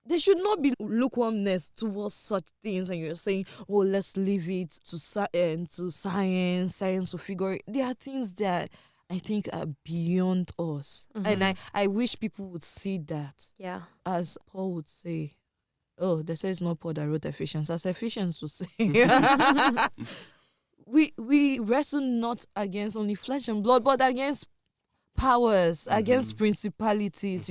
There should not be lukewarmness towards such things, and you're saying, "Oh, let's leave it to science. Science will figure it." There are things that I think are beyond us, and I wish people would see that. Yeah, as Paul would say, "Oh, they say it's not Paul that wrote Ephesians," as Ephesians would say. We wrestle not against only flesh and blood, but against powers, against principalities.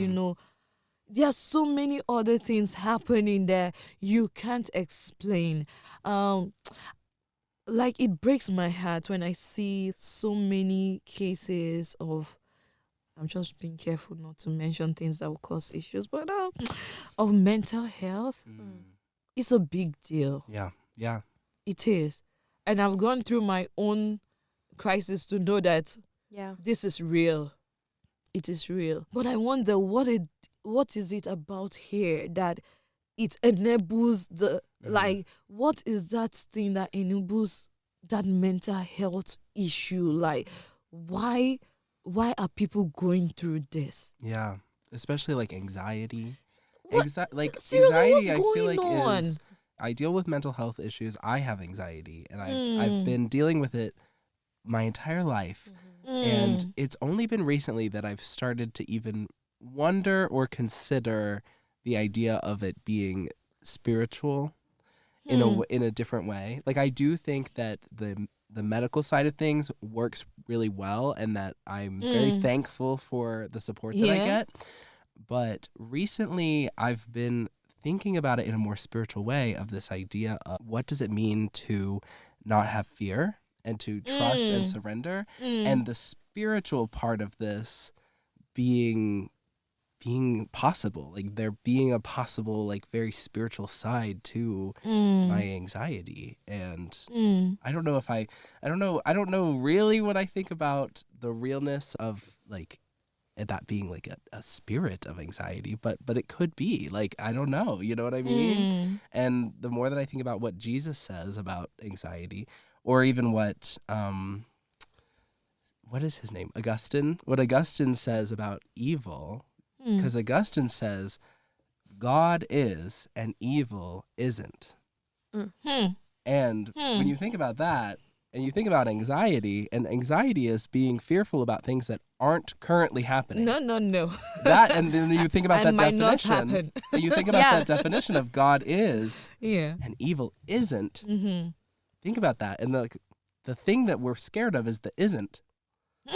There are so many other things happening there you can't explain. Like, it breaks my heart when I see so many cases of, I'm just being careful not to mention things that will cause issues, but of mental health. It's a big deal. Yeah. It is. And I've gone through my own crisis to know that this is real. It is real. But I wonder what is it about here that it enables what is that thing that enables that mental health issue? Like, why are people going through this? Yeah, especially like anxiety. Seriously, Anxiety, I what's feel like going on? I deal with mental health issues. I have anxiety, and I've been dealing with it my entire life. And it's only been recently that I've started to even wonder or consider the idea of it being spiritual in a different way. Like, I do think that the medical side of things works really well, and that I'm very thankful for the support that I get. But recently I've been thinking about it in a more spiritual way, of this idea of what does it mean to not have fear and to trust and surrender, and the spiritual part of this being possible, like there being a possible, like, very spiritual side to my anxiety. And I don't know really what I think about the realness of, like, that being like a spirit of anxiety, but it could be, like, I don't know, you know what I mean? And the more that I think about what Jesus says about anxiety, or even what is his name? Augustine. What Augustine says about evil, because Augustine says God is and evil isn't. And when you think about that, and you think about anxiety, and anxiety is being fearful about things that aren't currently happening. No. That, and then you think about that might not definition. happen. And you think about that definition of God is and evil isn't. Think about that. And the thing that we're scared of is the isn't.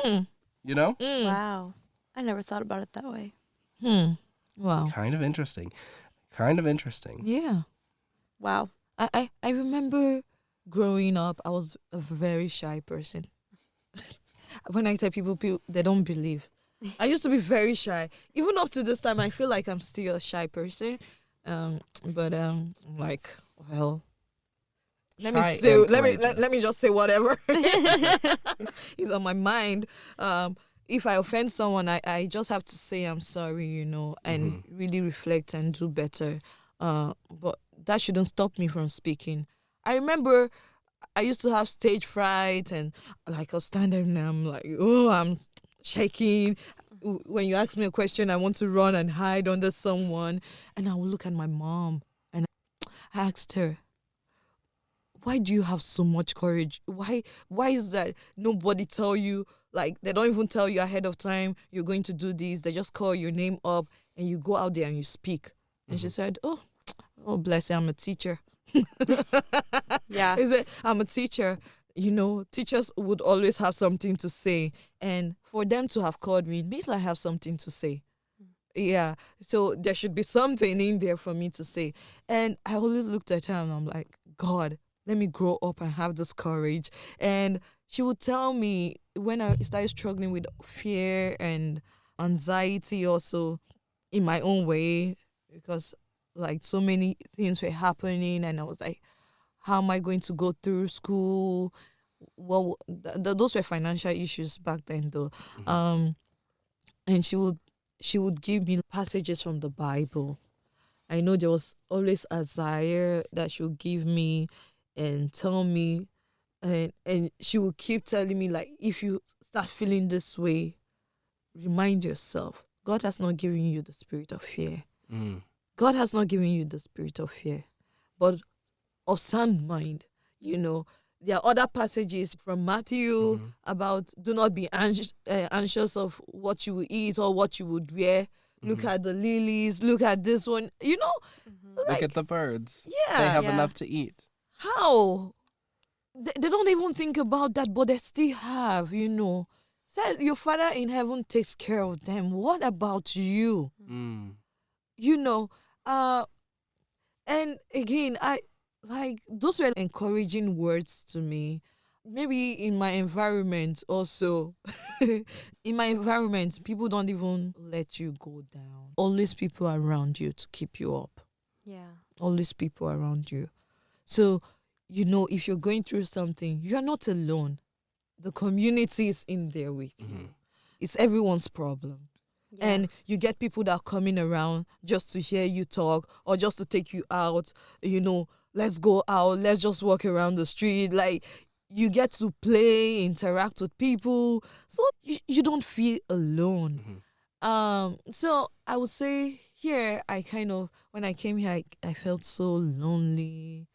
You know? Wow. I never thought about it that way. Wow. Kind of interesting. Yeah. Wow. I remember growing up, I was a very shy person. When I tell people, they don't believe. I used to be very shy. Even up to this time, I feel like I'm still a shy person. But like, well, let me just say whatever is on my mind. If I offend someone, I just have to say I'm sorry, and really reflect and do better. But that shouldn't stop me from speaking. I remember I used to have stage fright, and like I'll stand there and I'm like, oh, I'm shaking. When you ask me a question, I want to run and hide under someone. And I will look at my mom and I asked her, why do you have so much courage? Why is that nobody tell you, like, they don't even tell you ahead of time you're going to do this. They just call your name up and you go out there and you speak. And she said, oh, bless you, I'm a teacher. Yeah. Is it? I'm a teacher. Teachers would always have something to say. And for them to have called me, it means I have something to say. Yeah. So there should be something in there for me to say. And I always looked at her and I'm like, God, let me grow up and have this courage. And she would tell me when I started struggling with fear and anxiety also in my own way, because like so many things were happening and I was like, how am I going to go through school? Well, those were financial issues back then though. And she would give me passages from the Bible. I know there was always Isaiah that she would give me and tell me, and she would keep telling me, like, if you start feeling this way, remind yourself, God has not given you the spirit of fear. God has not given you the spirit of fear, but of sound mind. There are other passages from Matthew about do not be anxious of what you will eat or what you would wear. Look at the lilies. Look at this one. Look at the birds. Yeah. They have enough to eat. How? They don't even think about that, but they still have, Said your Father in heaven takes care of them. What about you? And again, I like those were encouraging words to me. Maybe in my environment also. In my environment, people don't even let you go down. Always people around you to keep you up. Yeah. Always people around you. So, if you're going through something, you're not alone. The community is in there with you. It's everyone's problem. Yeah. And you get people that are coming around just to hear you talk or just to take you out, let's go out, let's just walk around the street. Like, you get to play, interact with people, so you don't feel alone. So I would say here, when I came here, I felt so lonely.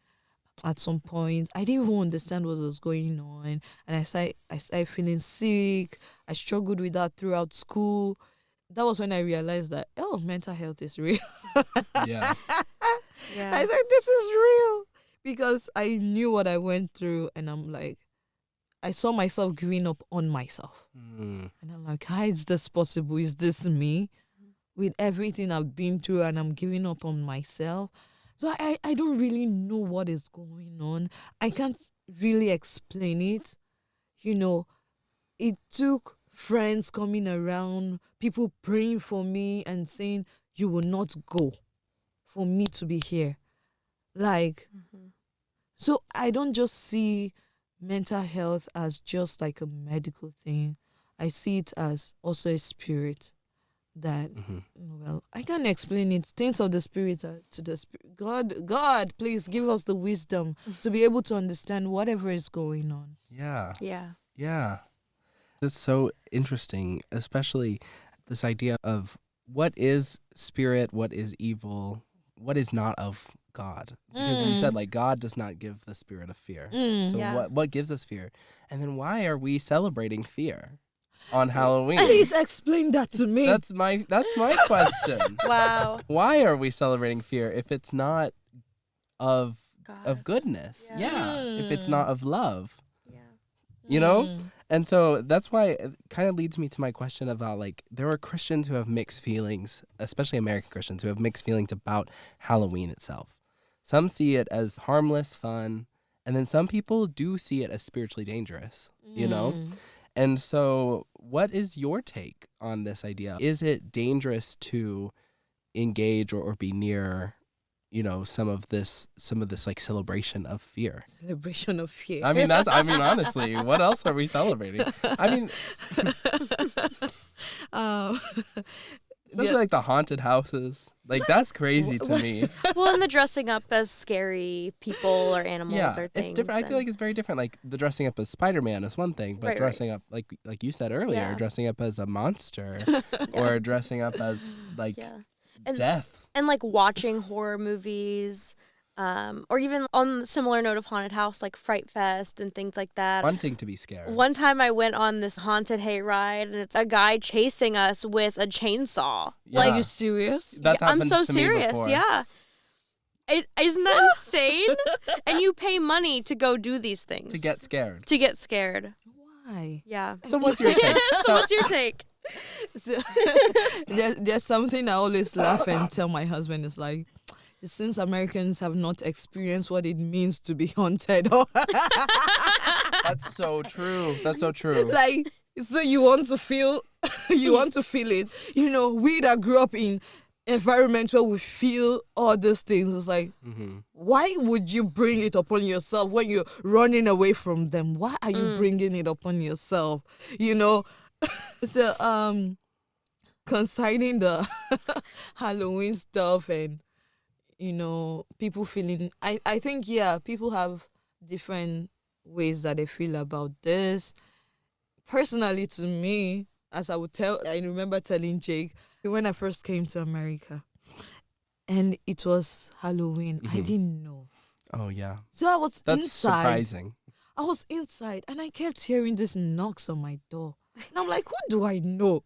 At some point, I didn't even understand what was going on, and I started feeling sick. I struggled with that throughout school. That was when I realized that, mental health is real. Yeah. I said, this is real. Because I knew what I went through, and I'm like, I saw myself giving up on myself. And I'm like, how is this possible? Is this me? With everything I've been through, and I'm giving up on myself. So I don't really know what is going on. I can't really explain it. it took friends coming around, people praying for me and saying, you will not go for me to be here. Like, so I don't just see mental health as just like a medical thing. I see it as also a spirit that, well, I can't explain it. Things of the spirit are to the spirit. God, please give us the wisdom to be able to understand whatever is going on. Yeah. It's so interesting, especially this idea of what is spirit, what is evil, what is not of God. Because you said, like, God does not give the spirit of fear. So what gives us fear? And then why are we celebrating fear on Halloween? Please explain that to me. That's my question. Wow. Why are we celebrating fear if it's not of goodness? Yeah. If it's not of love. Yeah. You know? And so that's why it kind of leads me to my question about, like, there are Christians who have mixed feelings, especially American Christians who have mixed feelings about Halloween itself. Some see it as harmless fun, and then some people do see it as spiritually dangerous, you know? And so what is your take on this idea? Is it dangerous to engage or be near, some of this like celebration of fear? Celebration of fear. I mean, honestly, what else are we celebrating? I mean, especially like the haunted houses. Like, that's crazy to me. Well, and the dressing up as scary people or animals or things. It's different. I feel like it's very different. Like, the dressing up as Spider-Man is one thing, but dressing up, like you said earlier, dressing up as a monster or dressing up as, like, death. And, like, watching horror movies, or even on the similar note of haunted house, like Fright Fest and things like that. Wanting to be scared. One time I went on this haunted hayride, and it's a guy chasing us with a chainsaw. Yeah. Like, are you serious? That's I'm happened so to me serious. before. Yeah. Isn't that insane? And you pay money to go do these things. To get scared. Why? Yeah. So what's your take? So what's your take? So, there's something I always laugh and tell my husband. It's like, since Americans have not experienced what it means to be haunted. That's so true. Like, so you want to feel it. We that grew up in environment where we feel all these things. It's like, why would you bring it upon yourself when you're running away from them? Why are you bringing it upon yourself? So, concerning the Halloween stuff and, people feeling, I think, people have different ways that they feel about this. Personally, to me, as I remember telling Jake, when I first came to America, and it was Halloween, I didn't know. Oh, yeah. So I was That's inside. surprising. I was inside, and I kept hearing these knocks on my door. And I'm like, who do I know?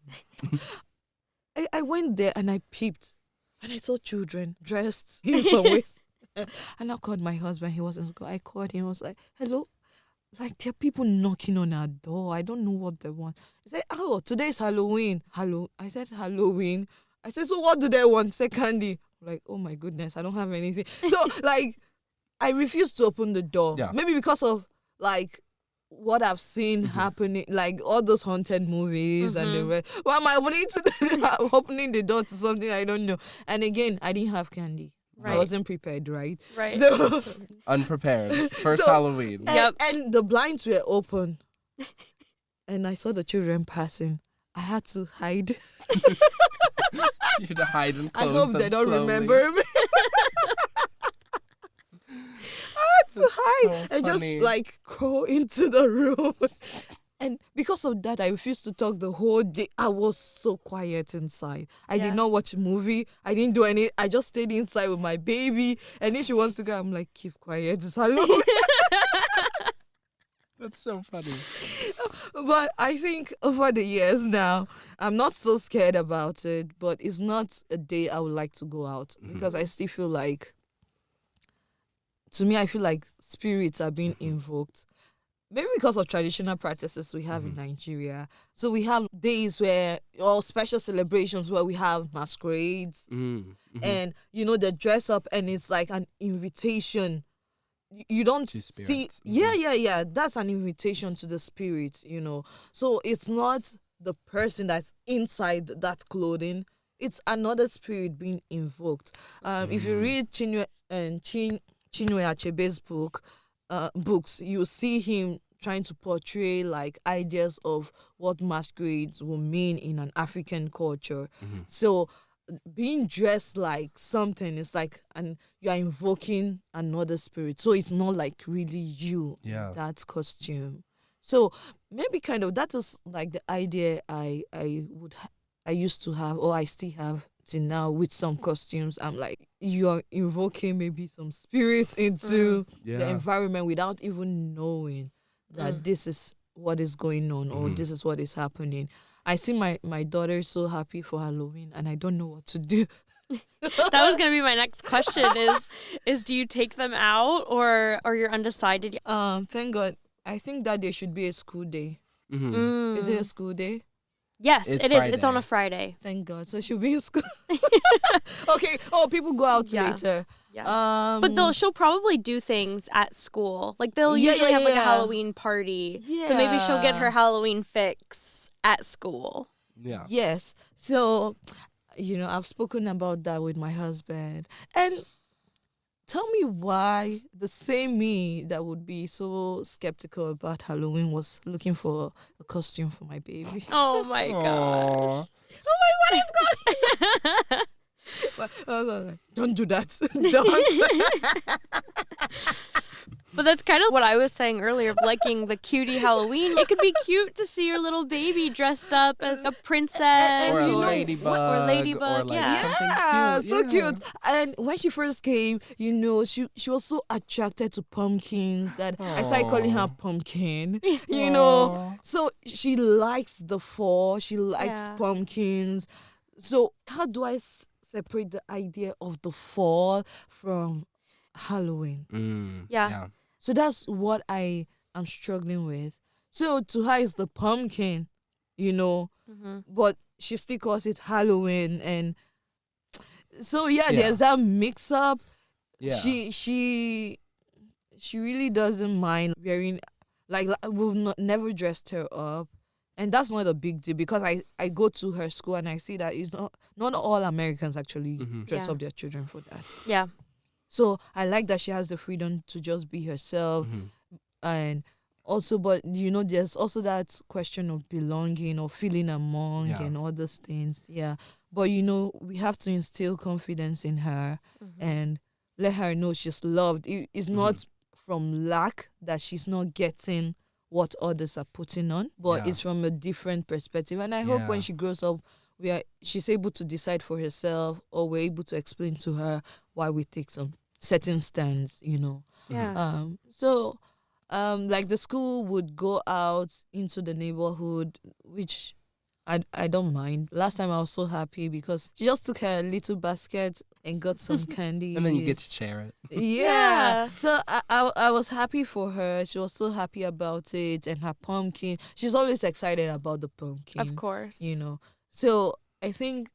I went there and I peeped. And I saw children dressed in some ways. And I called my husband. He wasn't good. I called him. I was like, hello? Like, there are people knocking on our door. I don't know what they want. He said, oh, today's Halloween. I said, Halloween? I said, so what do they want? Say candy. I'm like, oh my goodness, I don't have anything. So, like, I refused to open the door. Yeah. Maybe because of, like, what I've seen happening, like all those haunted movies and the rest. Why am I opening the door to something I don't know? And again, I didn't have candy. Right. I wasn't prepared, right? Right. So, Unprepared. First Halloween. and the blinds were open. And I saw the children passing. I had to hide. You had to hide and I close hope them they don't slowly. remember me. To hide so and just funny. like crawl into the room. And because of that, I refused to talk the whole day. I was so quiet inside. I did not watch a movie. I didn't do any. I just stayed inside with my baby. And if she wants to go, I'm like, keep quiet. It's Halloween. That's so funny. But I think over the years now, I'm not so scared about it. But it's not a day I would like to go out because I still feel like, to me, I feel like spirits are being invoked. Maybe because of traditional practices we have in Nigeria. So we have days or special celebrations where we have masquerades. And, they dress up and it's like an invitation you don't To see. spirits. Yeah. That's an invitation to the spirit, So it's not the person that's inside that clothing. It's another spirit being invoked. If you read Chinwe Achebe's books, you see him trying to portray like ideas of what masquerades will mean in an African culture. So being dressed like something is like, and you are invoking another spirit. So it's not like really you in that costume. So maybe kind of that is like the idea I used to have, or I still have till now with some costumes. I'm like, you're invoking maybe some spirit into the environment without even knowing that this is what is going on or this is what is happening. I see my daughter so happy for Halloween, and I don't know what to do. That was gonna be my next question. Is do you take them out or you're undecided? Thank God. I think that day should be a school day. Is it a school day? Yes, It's it is. Friday. It's on a Friday. Thank God. So she'll be in school. Okay. Oh, people go out later. Yeah. But she'll probably do things at school. Like they'll usually have like a Halloween party. Yeah. So maybe she'll get her Halloween fix at school. Yeah. Yes. So, I've spoken about that with my husband. And tell me why the same me that would be so skeptical about Halloween was looking for a costume for my baby. Oh my gosh. What is going on? I was like, don't do that. Don't. But that's kind of what I was saying earlier, liking the cutie Halloween. It could be cute to see your little baby dressed up as a princess Or a or ladybug. Or like Yeah, something so cute. cute. And when she first came, she was so attracted to pumpkins that I started calling her Pumpkin. So she likes the fall. She likes pumpkins. So how do I separate the idea of the fall from Halloween? Yeah. So that's what I am struggling with. So to her it's the pumpkin, but she still calls it Halloween, and so there's that mix up. Yeah. She really doesn't mind wearing, like we've never dressed her up, and that's not a big deal because I go to her school and I see that it's not all Americans actually dress up their children for that. Yeah. So I like that she has the freedom to just be herself. And also, but there's also that question of belonging or feeling among and all those things. Yeah. But we have to instill confidence in her and let her know she's loved. It's not from lack that she's not getting what others are putting on, but it's from a different perspective. And I hope when she grows up, she's able to decide for herself, or we're able to explain to her why we take some certain stands, Yeah. Like the school would go out into the neighborhood, which I don't mind. Last time I was so happy because she just took her little basket and got some candy. And then you get to share it. Yeah. So I was happy for her. She was so happy about it, and her pumpkin. She's always excited about the pumpkin. Of course. So I think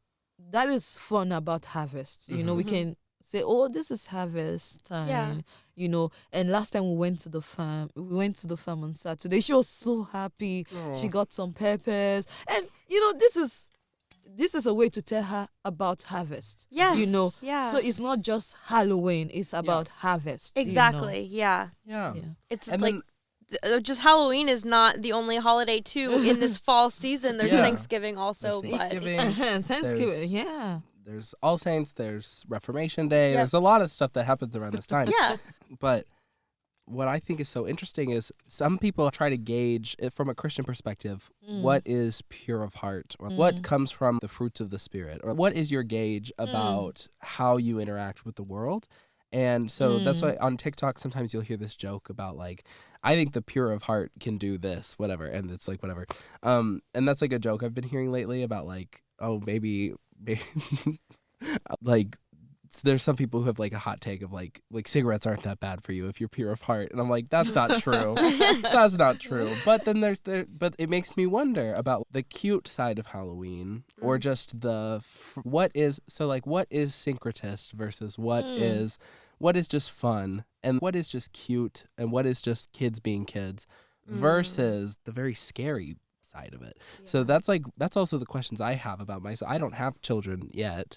that is fun about harvest. We can say, oh, this is harvest time. And last time we went to the farm on Saturday. She was so happy. Aww. She got some peppers, and this is a way to tell her about harvest. Yes. Yeah. So it's not just Halloween, it's about harvest. Exactly. Yeah. It's And like just Halloween is not the only holiday too in this fall season. There's Thanksgiving also. There's Thanksgiving. Thanksgiving. There's All Saints, there's Reformation Day. There's a lot of stuff that happens around this time. But what I think is so interesting is some people try to gauge it from a Christian perspective. What is pure of heart, or what comes from the fruits of the Spirit, or what is your gauge about how you interact with the world? And so that's why on TikTok sometimes you'll hear this joke about like, I think the pure of heart can do this, whatever, and it's like whatever. And that's like a joke I've been hearing lately about like, oh, maybe like there's some people who have like a hot take of like cigarettes aren't that bad for you if you're pure of heart, and I'm like, that's not true. That's not true. But then but it makes me wonder about the cute side of Halloween, or just what is syncretist versus what what is just fun and what is just cute and what is just kids being kids versus the very scary side of it. Yeah. So that's also the questions I have about myself. I don't have children yet,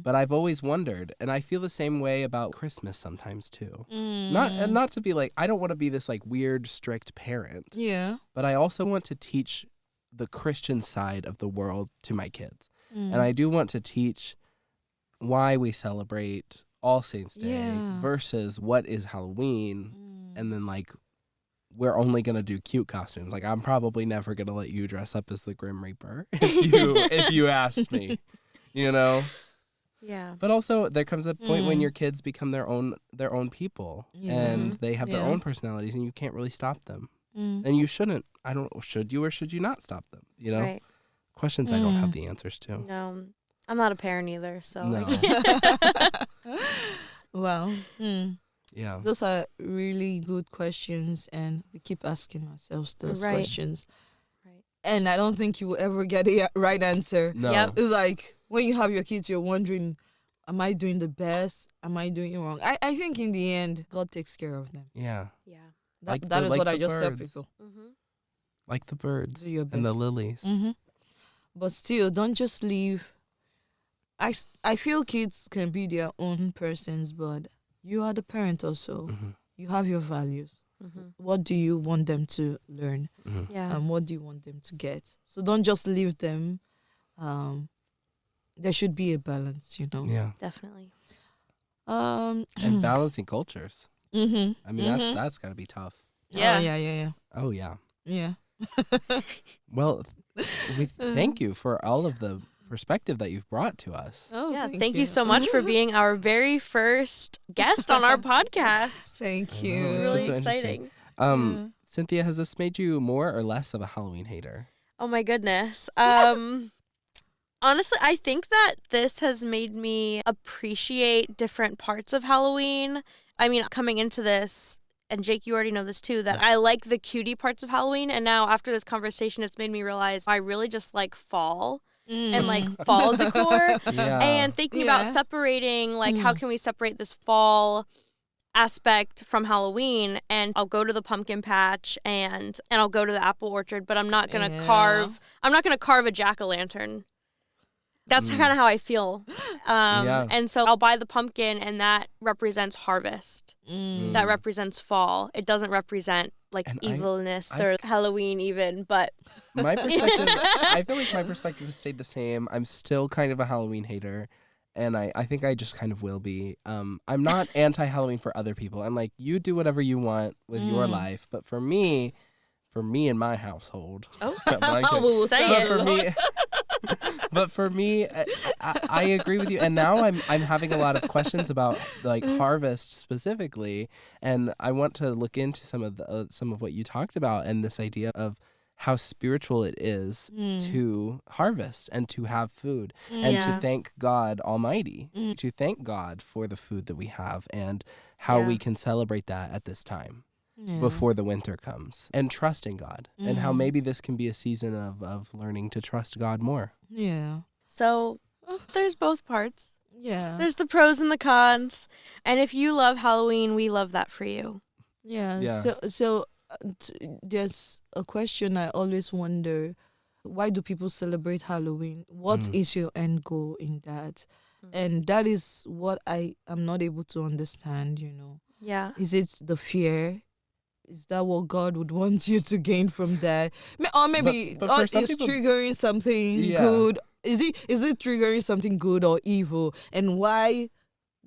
but I've always wondered, and I feel the same way about Christmas sometimes too. Not to be like, I don't want to be this like weird strict parent. Yeah. But I also want to teach the Christian side of the world to my kids. And I do want to teach why we celebrate All Saints Day versus what is Halloween, and then like we're only going to do cute costumes. Like, I'm probably never going to let you dress up as the Grim Reaper if you asked me, you know? Yeah. But also, there comes a point when your kids become their own people, and they have their own personalities, and you can't really stop them. And you shouldn't. Should you or should you not stop them? You know? Right. Questions I don't have the answers to. No, I'm not a parent either, so. No. Wow. Yeah. Those are really good questions, and we keep asking ourselves those questions. Right. And I don't think you will ever get a right answer. No. Yep. It's like when you have your kids, you're wondering, am I doing the best? Am I doing it wrong? I think in the end, God takes care of them. Yeah. Yeah. That is what I just tell people. Like the birds Do your and the best. lilies. But still, don't just leave. I feel kids can be their own persons, but you are the parent also. You have your values. What do you want them to learn? Yeah. And what do you want them to get? So don't just leave them. There should be a balance, you know. Yeah. Definitely. And balancing cultures. I mean, that's got to be tough. Yeah. Oh, Oh, yeah. yeah. Well, we thank you for all of the perspective that you've brought to us. Oh, Yeah. Thank you so much for being our very first guest on our podcast. Thank I you. know, It's it's really so exciting. interesting. Cynthia, has this made you more or less of a Halloween hater? Oh my goodness. Honestly, I think that this has made me appreciate different parts of Halloween. I mean, coming into this, and Jake, you already know this too, that I like the cutie parts of Halloween. And now after this conversation, it's made me realize I really just like fall and like fall decor. Yeah. And thinking about separating, like, how can we separate this fall aspect from Halloween? And I'll go to the pumpkin patch and I'll go to the apple orchard, but I'm not gonna carve a jack-o'-lantern. That's kind of how I feel. And so I'll buy the pumpkin, and that represents harvest. That represents fall. It doesn't represent like evilness or Halloween even, but my perspective, I feel like my perspective has stayed the same. I'm still kind of a Halloween hater, and I think I just kind of will be. I'm not anti-Halloween for other people. I'm like, you do whatever you want with your life, but for me in my household, but for me, I agree with you. And now I'm having a lot of questions about like harvest specifically, and I want to look into some of what you talked about and this idea of how spiritual it is to harvest and to have food and to thank God Almighty, to thank God for the food that we have and how we can celebrate that at this time. Before the winter comes, and trusting God, and how maybe this can be a season of learning to trust God more. Yeah. so there's both parts. Yeah. There's the pros and the cons. And if you love Halloween, we love that for you. Yeah. Yeah. So there's a question I always wonder: why do people celebrate Halloween? What is your end goal in that? And that is what I am not able to understand. You know, Yeah. is it the fear? Is that what God would want you to gain from that? Or maybe But for some it's people- triggering something good. Is it triggering something good or evil? And why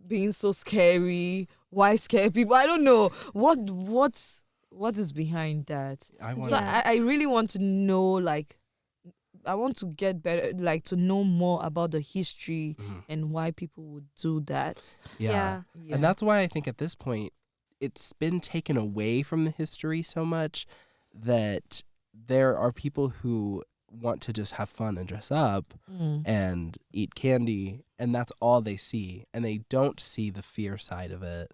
being so scary? Why scare people? I don't know. What is behind that? I want So I really want to know, like, I want to get better, like, to know more about the history and why people would do that. Yeah. And that's why I think at this point, it's been taken away from the history so much that there are people who want to just have fun and dress up and eat candy and that's all they see, and they don't see the fear side of it,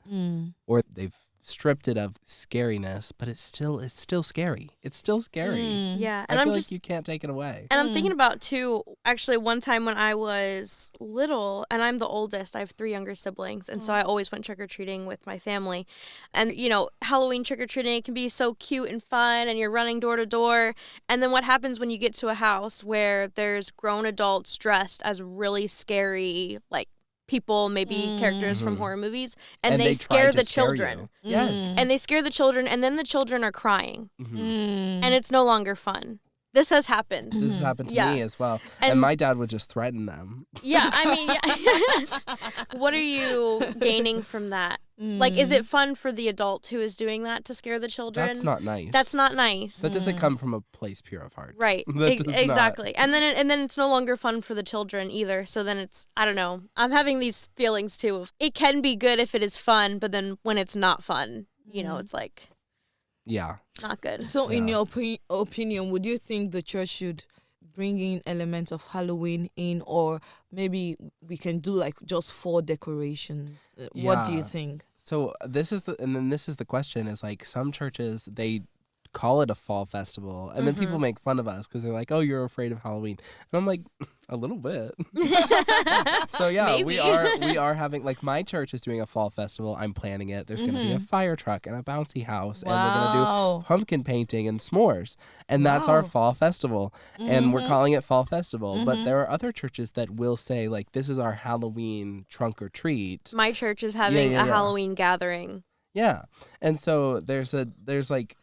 or they've stripped it of scariness, but it's still scary. It's still scary. Yeah, I feel like you can't take it away. And I'm thinking about, too, actually, one time when I was little, and I'm the oldest, I have 3 younger siblings, and so I always went trick-or-treating with my family. And, you know, Halloween trick-or-treating can be so cute and fun, and you're running door to door. And then what happens when you get to a house where there's grown adults dressed as really scary, like, people, maybe characters from horror movies, and they scare the children. Yes. And they scare the children, and then the children are crying. And it's no longer fun. This has happened. This has happened to me as well. And my dad would just threaten them. Yeah, I mean, what are you gaining from that? Like, is it fun for the adult who is doing that to scare the children? That's not nice. That's not nice. That doesn't come from a place pure of heart. Right. Exactly. And then it's no longer fun for the children either. So then it's, I don't know. I'm having these feelings too of it can be good if it is fun, but then when it's not fun, you know, it's like not good. So in your opinion, would you think the church should bring in elements of Halloween in, or maybe we can do like just 4 decorations? What do you think? So this is the question is like some churches, they call it a fall festival, and then people make fun of us because they're like, oh, you're afraid of Halloween. And I'm like, a little bit. So we are having, like, my church is doing a fall festival. I'm planning it. There's going to be a fire truck and a bouncy house, and we're going to do pumpkin painting and s'mores, and that's our fall festival, and we're calling it fall festival. But there are other churches that will say, like, this is our Halloween trunk or treat. My church is having a Halloween gathering. Yeah, and so there's like.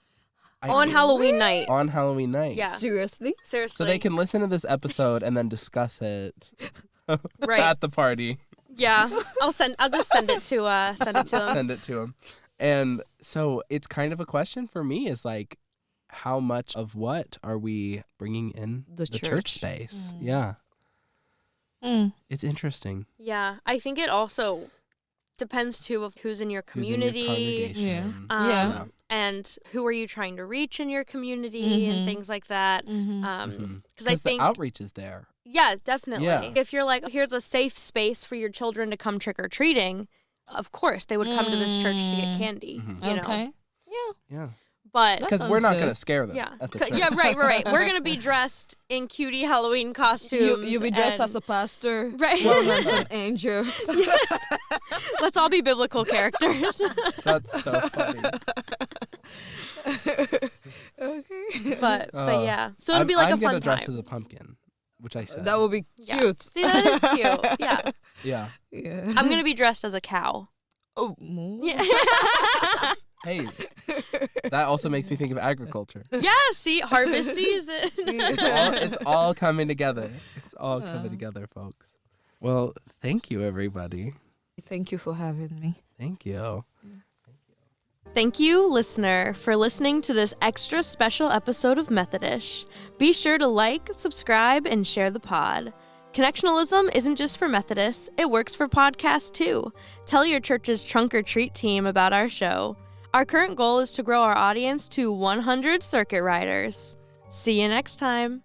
On Halloween night. On Halloween night. Yeah. Seriously? So they can listen to this episode and then discuss it at the party. Yeah. I'll just send it to them. Send it to them. And so it's kind of a question for me is like, how much of what are we bringing in the church space? Yeah. It's interesting. Yeah. I think it also depends too of who's in your community. And who are you trying to reach in your community and things like that. Because I think the outreach is there. Yeah, definitely. Yeah. If you're like, here's a safe space for your children to come trick-or-treating, of course they would come to this church to get candy. You know? Yeah. But because we're not going to scare them. At the church. Yeah, right. We're going to be dressed in cutie Halloween costumes. You'll be dressed as a pastor. Right. Well, as an angel. Let's all be biblical characters. That's so funny. Okay. But yeah. So it'll be like a fun time. I'm going to dress as a pumpkin, which I said. That would be cute. Yeah. See, that is cute. Yeah. Yeah. I'm going to be dressed as a cow. Oh. Yeah. Hey, that also makes me think of agriculture. Yeah, see, harvest season. It's all coming together. It's all coming together, folks. Well, thank you, everybody. Thank you for having me. Thank you. Thank you, listener, for listening to this extra special episode of Methodish. Be sure to like, subscribe, and share the pod. Connectionalism isn't just for Methodists, it works for podcasts too. Tell your church's trunk or treat team about our show. Our current goal is to grow our audience to 100 circuit riders. See you next time.